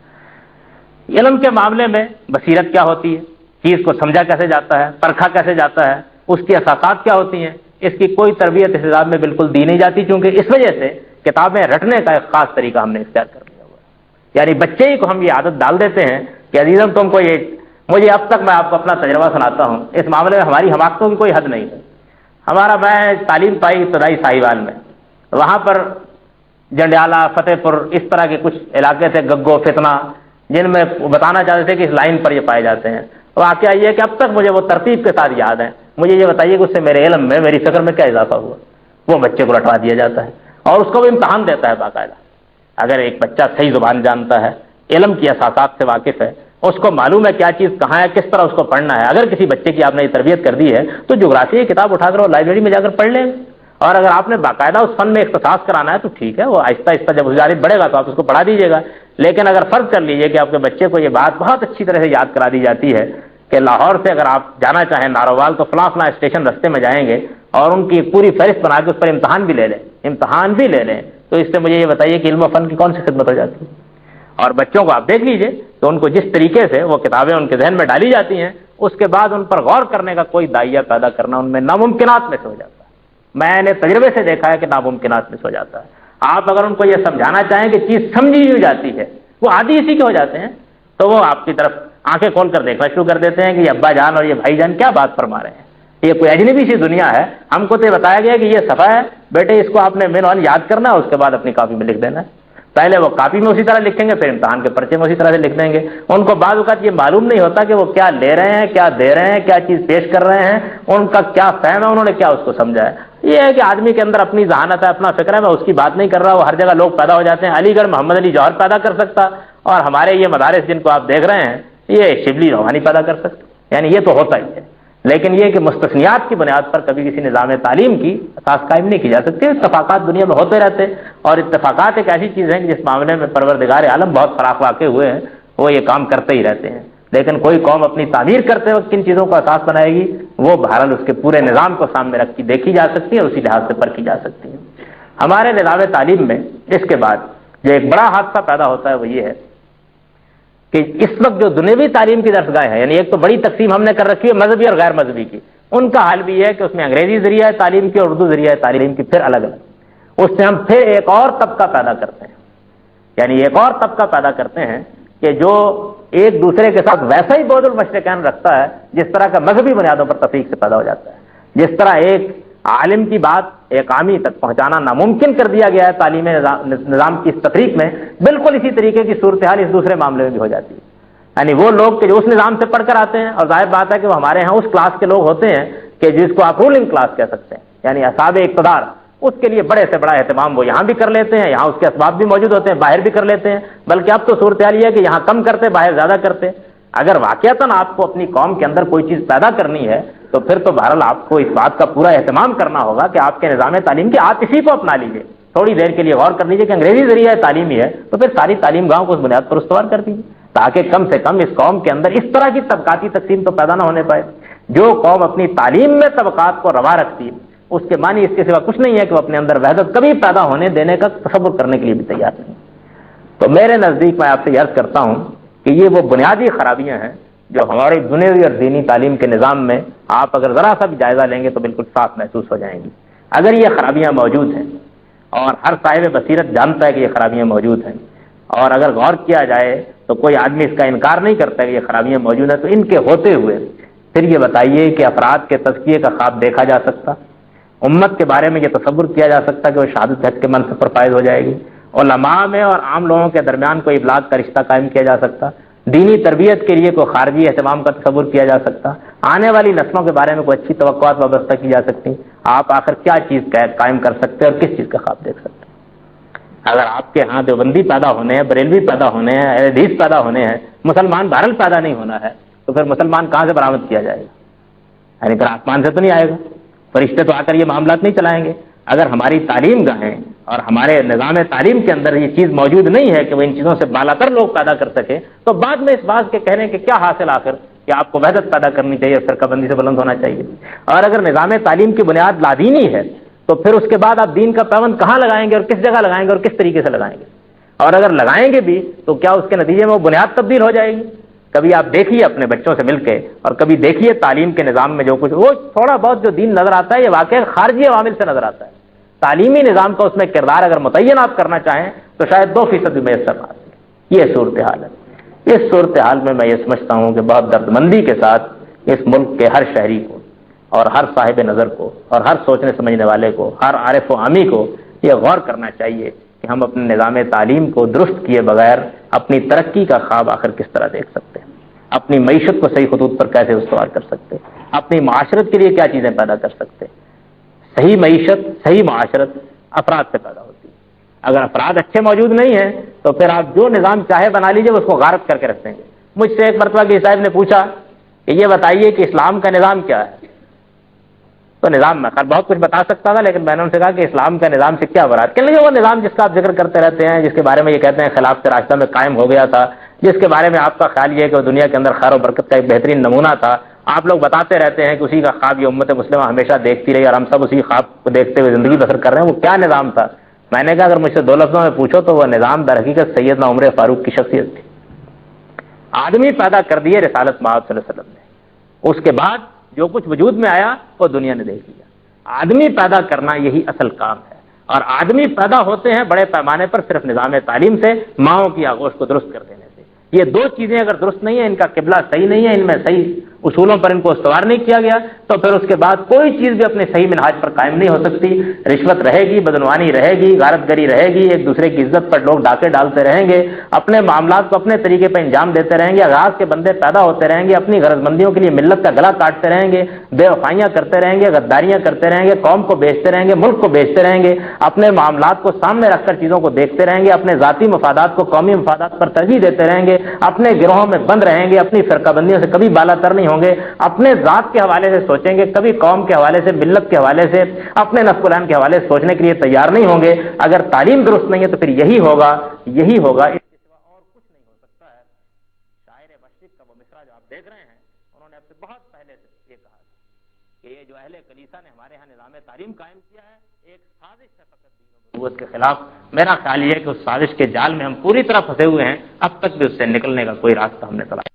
علم کے معاملے میں بصیرت کیا ہوتی ہے، چیز کو سمجھا کیسے جاتا ہے، پرکھا کیسے جاتا ہے، اس کی اساسات کیا ہوتی ہیں، اس کی کوئی تربیت اس نظام میں بالکل دی نہیں جاتی، کیونکہ اس وجہ سے کتابیں رٹنے کا ایک خاص طریقہ ہم نے اختیار کر لیا ہوا ہے۔ یعنی بچے ہی کو ہم یہ عادت ڈال دیتے ہیں کہ عزیزم تم کو یہ، مجھے اب تک میں آپ کو اپنا تجربہ سناتا ہوں، اس معاملے میں ہماری حماقتوں کی کوئی حد نہیں ہے۔ میں تعلیم پائی ابتدائی ساہیوال میں، وہاں پر جنڈیالہ، فتح پور، اس طرح کے کچھ علاقے تھے، گگو، فتنہ، جن میں بتانا چاہتے تھے کہ اس لائن پر یہ پائے جاتے ہیں۔ واقعہ یہ ہے کہ اب تک مجھے وہ ترتیب کے ساتھ یاد ہے، مجھے یہ بتائیے کہ اس سے میرے علم میں، میری فکر میں کیا اضافہ ہوا؟ وہ بچے کو رٹوا دیا جاتا ہے اور اس کو بھی امتحان دیتا ہے باقاعدہ۔ اگر ایک بچہ صحیح زبان جانتا ہے، علم کی اساسات سے واقف ہے، اس کو معلوم ہے کیا چیز کہاں ہے، کس طرح اس کو پڑھنا ہے، اگر کسی بچے کی آپ نے یہ تربیت کر دی ہے تو جغرافیہ کی کتاب اٹھا کر وہ لائبریری میں جا کر پڑھ لیں، اور اگر آپ نے باقاعدہ اس فن میں اختصاص کرانا ہے تو ٹھیک ہے، وہ آہستہ آہستہ جب جانب بڑھے گا تو آپ اس کو پڑھا دیجیے گا۔ لیکن اگر فرض کر لیجیے کہ آپ کے بچے کو یہ بات بہت اچھی طرح سے یاد کرا دی جاتی ہے کہ لاہور سے اگر آپ جانا چاہیں ناروال تو فلاں فلاں اسٹیشن رستے میں جائیں گے، اور ان کی پوری فہرست بنا کے اس پر امتحان بھی لے لیں، تو اس سے مجھے یہ بتائیے کہ علم و فن کی کون سی خدمت ہو جاتی ہے؟ اور بچوں کو آپ دیکھ لیجئے تو ان کو جس طریقے سے وہ کتابیں ان کے ذہن میں ڈالی جاتی ہیں، اس کے بعد ان پر غور کرنے کا کوئی داعیہ پیدا کرنا ان میں ناممکنات میں سے ہو جاتا ہے۔ میں نے تجربے سے دیکھا ہے کہ ناممکنات میں سے ہو جاتا ہے۔ آپ اگر ان کو یہ سمجھانا چاہیں کہ چیز سمجھی ہو جاتی ہے، وہ عادی اسی کے ہو جاتے ہیں، تو وہ آپ کی طرف آنکھیں کھول کر دیکھنا شروع کر دیتے ہیں کہ یہ ابا جان اور یہ بھائی جان کیا بات فرما رہے ہیں، یہ کوئی اجنبی سی دنیا ہے، ہم کو تو یہ بتایا گیا کہ یہ صفحہ ہے بیٹے، اس کو آپ نے مین ون یاد کرنا ہے، اس کے بعد اپنی کاپی میں لکھ دینا ہے۔ پہلے وہ کاپی میں اسی طرح لکھیں گے، پھر امتحان کے پرچے میں اسی طرح سے لکھ دیں گے۔ ان کو بعض اوقات یہ معلوم نہیں ہوتا کہ وہ کیا لے رہے ہیں، کیا دے رہے ہیں، کیا چیز پیش کر رہے ہیں، ان کا کیا فہم ہے، انہوں نے کیا اس کو سمجھا ہے۔ یہ ہے کہ آدمی کے اندر اپنی ذہانت ہے، اپنا فکر ہے، میں اس کی بات نہیں کر رہا، وہ ہر جگہ لوگ پیدا ہو جاتے ہیں، علی گڑھ محمد علی جوہر پیدا کر سکتا، اور ہمارے یہ مدارس جن کو آپ دیکھ رہے ہیں یہ شبلی روحانی پیدا کر سکتے، یعنی یہ تو ہوتا ہی ہے۔ لیکن یہ کہ مستثنیات کی بنیاد پر کبھی کسی نظام تعلیم کی اساس قائم نہیں کی جا سکتی۔ اتفاقات دنیا میں ہوتے رہتے، اور اتفاقات ایک ایسی چیز ہے کہ جس معاملے میں پروردگار عالم بہت فراخ واقع ہوئے ہیں، وہ یہ کام کرتے ہی رہتے ہیں۔ لیکن کوئی قوم اپنی تعمیر کرتے وقت کن چیزوں کو اساس بنائے گی، وہ بہرحال اس کے پورے نظام کو سامنے رکھ کے دیکھی جا سکتی ہے، اسی لحاظ سے پرکھی جا سکتی ہے۔ ہمارے نظام تعلیم میں اس کے بعد جو ایک بڑا حادثہ پیدا ہوتا ہے وہ یہ ہے کہ اس وقت جو دنیوی تعلیم کی درسگاہ ہے، یعنی ایک تو بڑی تقسیم ہم نے کر رکھی ہے مذہبی اور غیر مذہبی کی، ان کا حال بھی ہے کہ اس میں انگریزی ذریعہ تعلیم کی اور اردو ذریعہ تعلیم کی پھر الگ الگ، اس سے ہم پھر ایک اور طبقہ پیدا کرتے ہیں، یعنی ایک اور طبقہ پیدا کرتے ہیں کہ جو ایک دوسرے کے ساتھ ویسا ہی بعد المشرقین رکھتا ہے جس طرح کا مذہبی بنیادوں پر تفریق سے پیدا ہو جاتا ہے۔ جس طرح ایک عالم کی بات ایک عامی تک پہنچانا ناممکن کر دیا گیا ہے تعلیم نظام کی اس تفریق میں، بالکل اسی طریقے کی صورتحال اس دوسرے معاملے میں بھی ہو جاتی ہے۔ یعنی وہ لوگ کہ جو اس نظام سے پڑھ کر آتے ہیں، اور ظاہر بات ہے کہ وہ ہمارے ہاں اس کلاس کے لوگ ہوتے ہیں کہ جس کو آپ رولنگ کلاس کہہ سکتے ہیں، یعنی اصحاب اقتدار، اس کے لیے بڑے سے بڑا اہتمام وہ یہاں بھی کر لیتے ہیں، یہاں اس کے اسباب بھی موجود ہوتے ہیں، باہر بھی کر لیتے ہیں، بلکہ اب تو صورتحال یہ ہے کہ یہاں کم کرتے باہر زیادہ کرتے۔ اگر واقعتاً آپ کو اپنی قوم کے اندر کوئی چیز پیدا کرنی ہے تو پھر تو بہرحال آپ کو اس بات کا پورا اہتمام کرنا ہوگا کہ آپ کے نظام تعلیم کے آپ اسی کو اپنا لیجیے، تھوڑی دیر کے لیے غور کر لیجیے کہ انگریزی ذریعہ تعلیمی ہے تو پھر ساری تعلیم گاہوں کو اس بنیاد پر استوار کر دیجیے، تاکہ کم سے کم اس قوم کے اندر اس طرح کی طبقاتی تقسیم تو پیدا نہ ہونے پائے۔ جو قوم اپنی تعلیم میں طبقات کو روا رکھتی ہے اس کے معنی اس کے سوا کچھ نہیں ہے کہ وہ اپنے اندر وحدت کبھی پیدا ہونے دینے کا تصور کرنے کے لیے بھی تیار نہیں۔ تو میرے نزدیک میں آپ سے عرض کرتا ہوں کہ یہ وہ بنیادی خرابیاں ہیں جو ہماری دنیاوی اور دینی تعلیم کے نظام میں آپ اگر ذرا سا بھی جائزہ لیں گے تو بالکل صاف محسوس ہو جائیں گی۔ اگر یہ خرابیاں موجود ہیں اور ہر صاحب بصیرت جانتا ہے کہ یہ خرابیاں موجود ہیں، اور اگر غور کیا جائے تو کوئی آدمی اس کا انکار نہیں کرتا کہ یہ خرابیاں موجود ہیں، تو ان کے ہوتے ہوئے پھر یہ بتائیے کہ افراد کے تزکیے کا خواب دیکھا جا سکتا، امت کے بارے میں یہ تصور کیا جا سکتا کہ وہ شہادت حق کے منصب پر فائز ہو جائے گی، علماء میں اور عام لوگوں کے درمیان کوئی ابلاغ کا رشتہ قائم کیا جا سکتا، دینی تربیت کے لیے کوئی خارجی اہتمام کا تصور کیا جا سکتا، آنے والی نسلوں کے بارے میں کوئی اچھی توقعات وابستہ کی جا سکتی، آپ آخر کیا چیز قائم کر سکتے اور کس چیز کا خواب دیکھ سکتے؟ اگر آپ کے ہاں دیوبندی پیدا ہونے ہیں، بریلوی پیدا ہونے ہیں، اہل حدیث پیدا ہونے ہیں، مسلمان بہرحال پیدا نہیں ہونا ہے، تو پھر مسلمان کہاں سے برآمد کیا جائے گا؟ یعنی پھر آسمان سے تو نہیں آئے گا، فرشتے تو آ کر یہ معاملات نہیں چلائیں گے۔ اگر ہماری تعلیم گاہیں اور ہمارے نظام تعلیم کے اندر یہ چیز موجود نہیں ہے کہ وہ ان چیزوں سے بالا تر لوگ پیدا کر سکے، تو بعد میں اس بات کے کہنے کے کیا حاصل آخر کہ آپ کو وحدت پیدا کرنی چاہیے، فرقہ بندی سے بلند ہونا چاہیے۔ اور اگر نظام تعلیم کی بنیاد لادینی ہے تو پھر اس کے بعد آپ دین کا پیوند کہاں لگائیں گے اور کس جگہ لگائیں گے اور کس طریقے سے لگائیں گے؟ اور اگر لگائیں گے بھی تو کیا اس کے نتیجے میں وہ بنیاد تبدیل ہو جائے گی؟ کبھی آپ دیکھیے اپنے بچوں سے مل کے اور کبھی دیکھیے تعلیم کے نظام میں جو کچھ وہ تھوڑا بہت جو دین نظر آتا ہے یہ واقعی خارجی عوامل سے نظر آتا ہے۔ تعلیمی نظام کا اس میں کردار اگر متعین آپ کرنا چاہیں تو شاید 2% بھی میسر نہ آئے۔ یہ صورتحال ہے۔ اس صورتحال میں یہ سمجھتا ہوں کہ بہت دردمندی کے ساتھ اس ملک کے ہر شہری کو اور ہر صاحب نظر کو اور ہر سوچنے سمجھنے والے کو، ہر عارف و عامی کو یہ غور کرنا چاہیے کہ ہم اپنے نظام تعلیم کو درست کیے بغیر اپنی ترقی کا خواب آخر کس طرح دیکھ سکتے ہیں، اپنی معیشت کو صحیح خطوط پر کیسے استوار کر سکتے ہیں، اپنی معاشرت کے لیے کیا چیزیں پیدا کر سکتے ہیں۔ صحیح معیشت، صحیح معاشرت افراد سے پیدا ہوتی ہے۔ اگر افراد اچھے موجود نہیں ہیں تو پھر آپ جو نظام چاہے بنا لیجیے، اس کو غارت کر کے رکھ دیں گے۔ مجھ سے ایک مرتبہ کی صاحب نے پوچھا کہ یہ بتائیے کہ اسلام کا نظام کیا ہے؟ تو نظام میں خیر بہت کچھ بتا سکتا تھا، لیکن میں نے ان سے کہا کہ اسلام کا نظام سے کیا مراد؟ کہ نہیں وہ نظام جس کا آپ ذکر کرتے رہتے ہیں، جس کے بارے میں یہ کہتے ہیں خلاف کے راستہ میں قائم ہو گیا تھا، جس کے بارے میں آپ کا خیال یہ ہے کہ وہ دنیا کے اندر خیر و برکت کا ایک بہترین نمونہ تھا، آپ لوگ بتاتے رہتے ہیں کہ اسی کا خواب یہ امت مسلمہ ہمیشہ دیکھتی رہی اور ہم سب اسی خواب کو دیکھتے ہوئے زندگی بسر کر رہے ہیں، وہ کیا نظام تھا؟ میں نے کہا اگر مجھ سے 2 لفظوں میں پوچھو تو وہ نظام در حقیقت سیدنا عمر فاروق کی شخصیت تھی۔ آدمی پیدا کر دیے رسالت مآب صلی اللہ علیہ وسلم نے، اس کے بعد جو کچھ وجود میں آیا وہ دنیا نے دیکھ لیا۔ آدمی پیدا کرنا یہی اصل کام ہے، اور آدمی پیدا ہوتے ہیں بڑے پیمانے پر صرف نظام تعلیم سے، ماؤں کی آغوش کو درست کر دینے سے۔ یہ 2 چیزیں اگر درست نہیں ہیں، ان کا قبلہ صحیح نہیں ہے، ان میں صحیح اصولوں پر ان کو استوار نہیں کیا گیا، تو پھر اس کے بعد کوئی چیز بھی اپنے صحیح منہاج پر قائم نہیں ہو سکتی۔ رشوت رہے گی، بدعنوانی رہے گی، غارت گری رہے گی، ایک دوسرے کی عزت پر لوگ ڈاکے ڈالتے رہیں گے، اپنے معاملات کو اپنے طریقے پر انجام دیتے رہیں گے، اغراض کے بندے پیدا ہوتے رہیں گے، اپنی غرض مندیوں کے لیے ملت کا گلا کاٹتے رہیں گے، بے وفائیاں کرتے رہیں گے، غداریاں کرتے رہیں گے، قوم کو بیچتے رہیں گے، ملک کو بیچتے رہیں گے، اپنے معاملات کو سامنے رکھ کر چیزوں کو دیکھتے رہیں گے، اپنے ذاتی مفادات کو قومی مفادات پر ترجیح دیتے رہیں گے، اپنے گروہوں میں بند رہیں گے، اپنی فرقہ بندیوں سے کبھی بالا تر نہیں ہوں گے، اپنے ذات کے حوالے سے سوچیں گے، کبھی قوم کے حوالے سے، ملت کے حوالے سے، اپنے نفس العین کے حوالے سے سوچنے کے لیے تیار نہیں ہوں گے۔ اگر تعلیم درست نہیں ہے تو پھر یہی ہوگا، یہی ہوگا، اس کے سوا اور کچھ نہیں ہو سکتا ہے۔ شاعر مشرق کا وہ مصرع جو آپ دیکھ رہے ہیں، انہوں نے اب سے بہت پہلے سے یہ کہا کہ یہ جو اہل کلیسا نے ہمارے ہاں نظام تعلیم قائم کیا ہے، ایک سازش ہے فقط دین و نبوت کے خلاف۔ میرا خیال یہ ہے کہ اس سازش کے جال میں ہم پوری طرح پھنسے ہوئے ہیں، اب تک بھی اس سے نکلنے کا کوئی راستہ ہم نے تلاش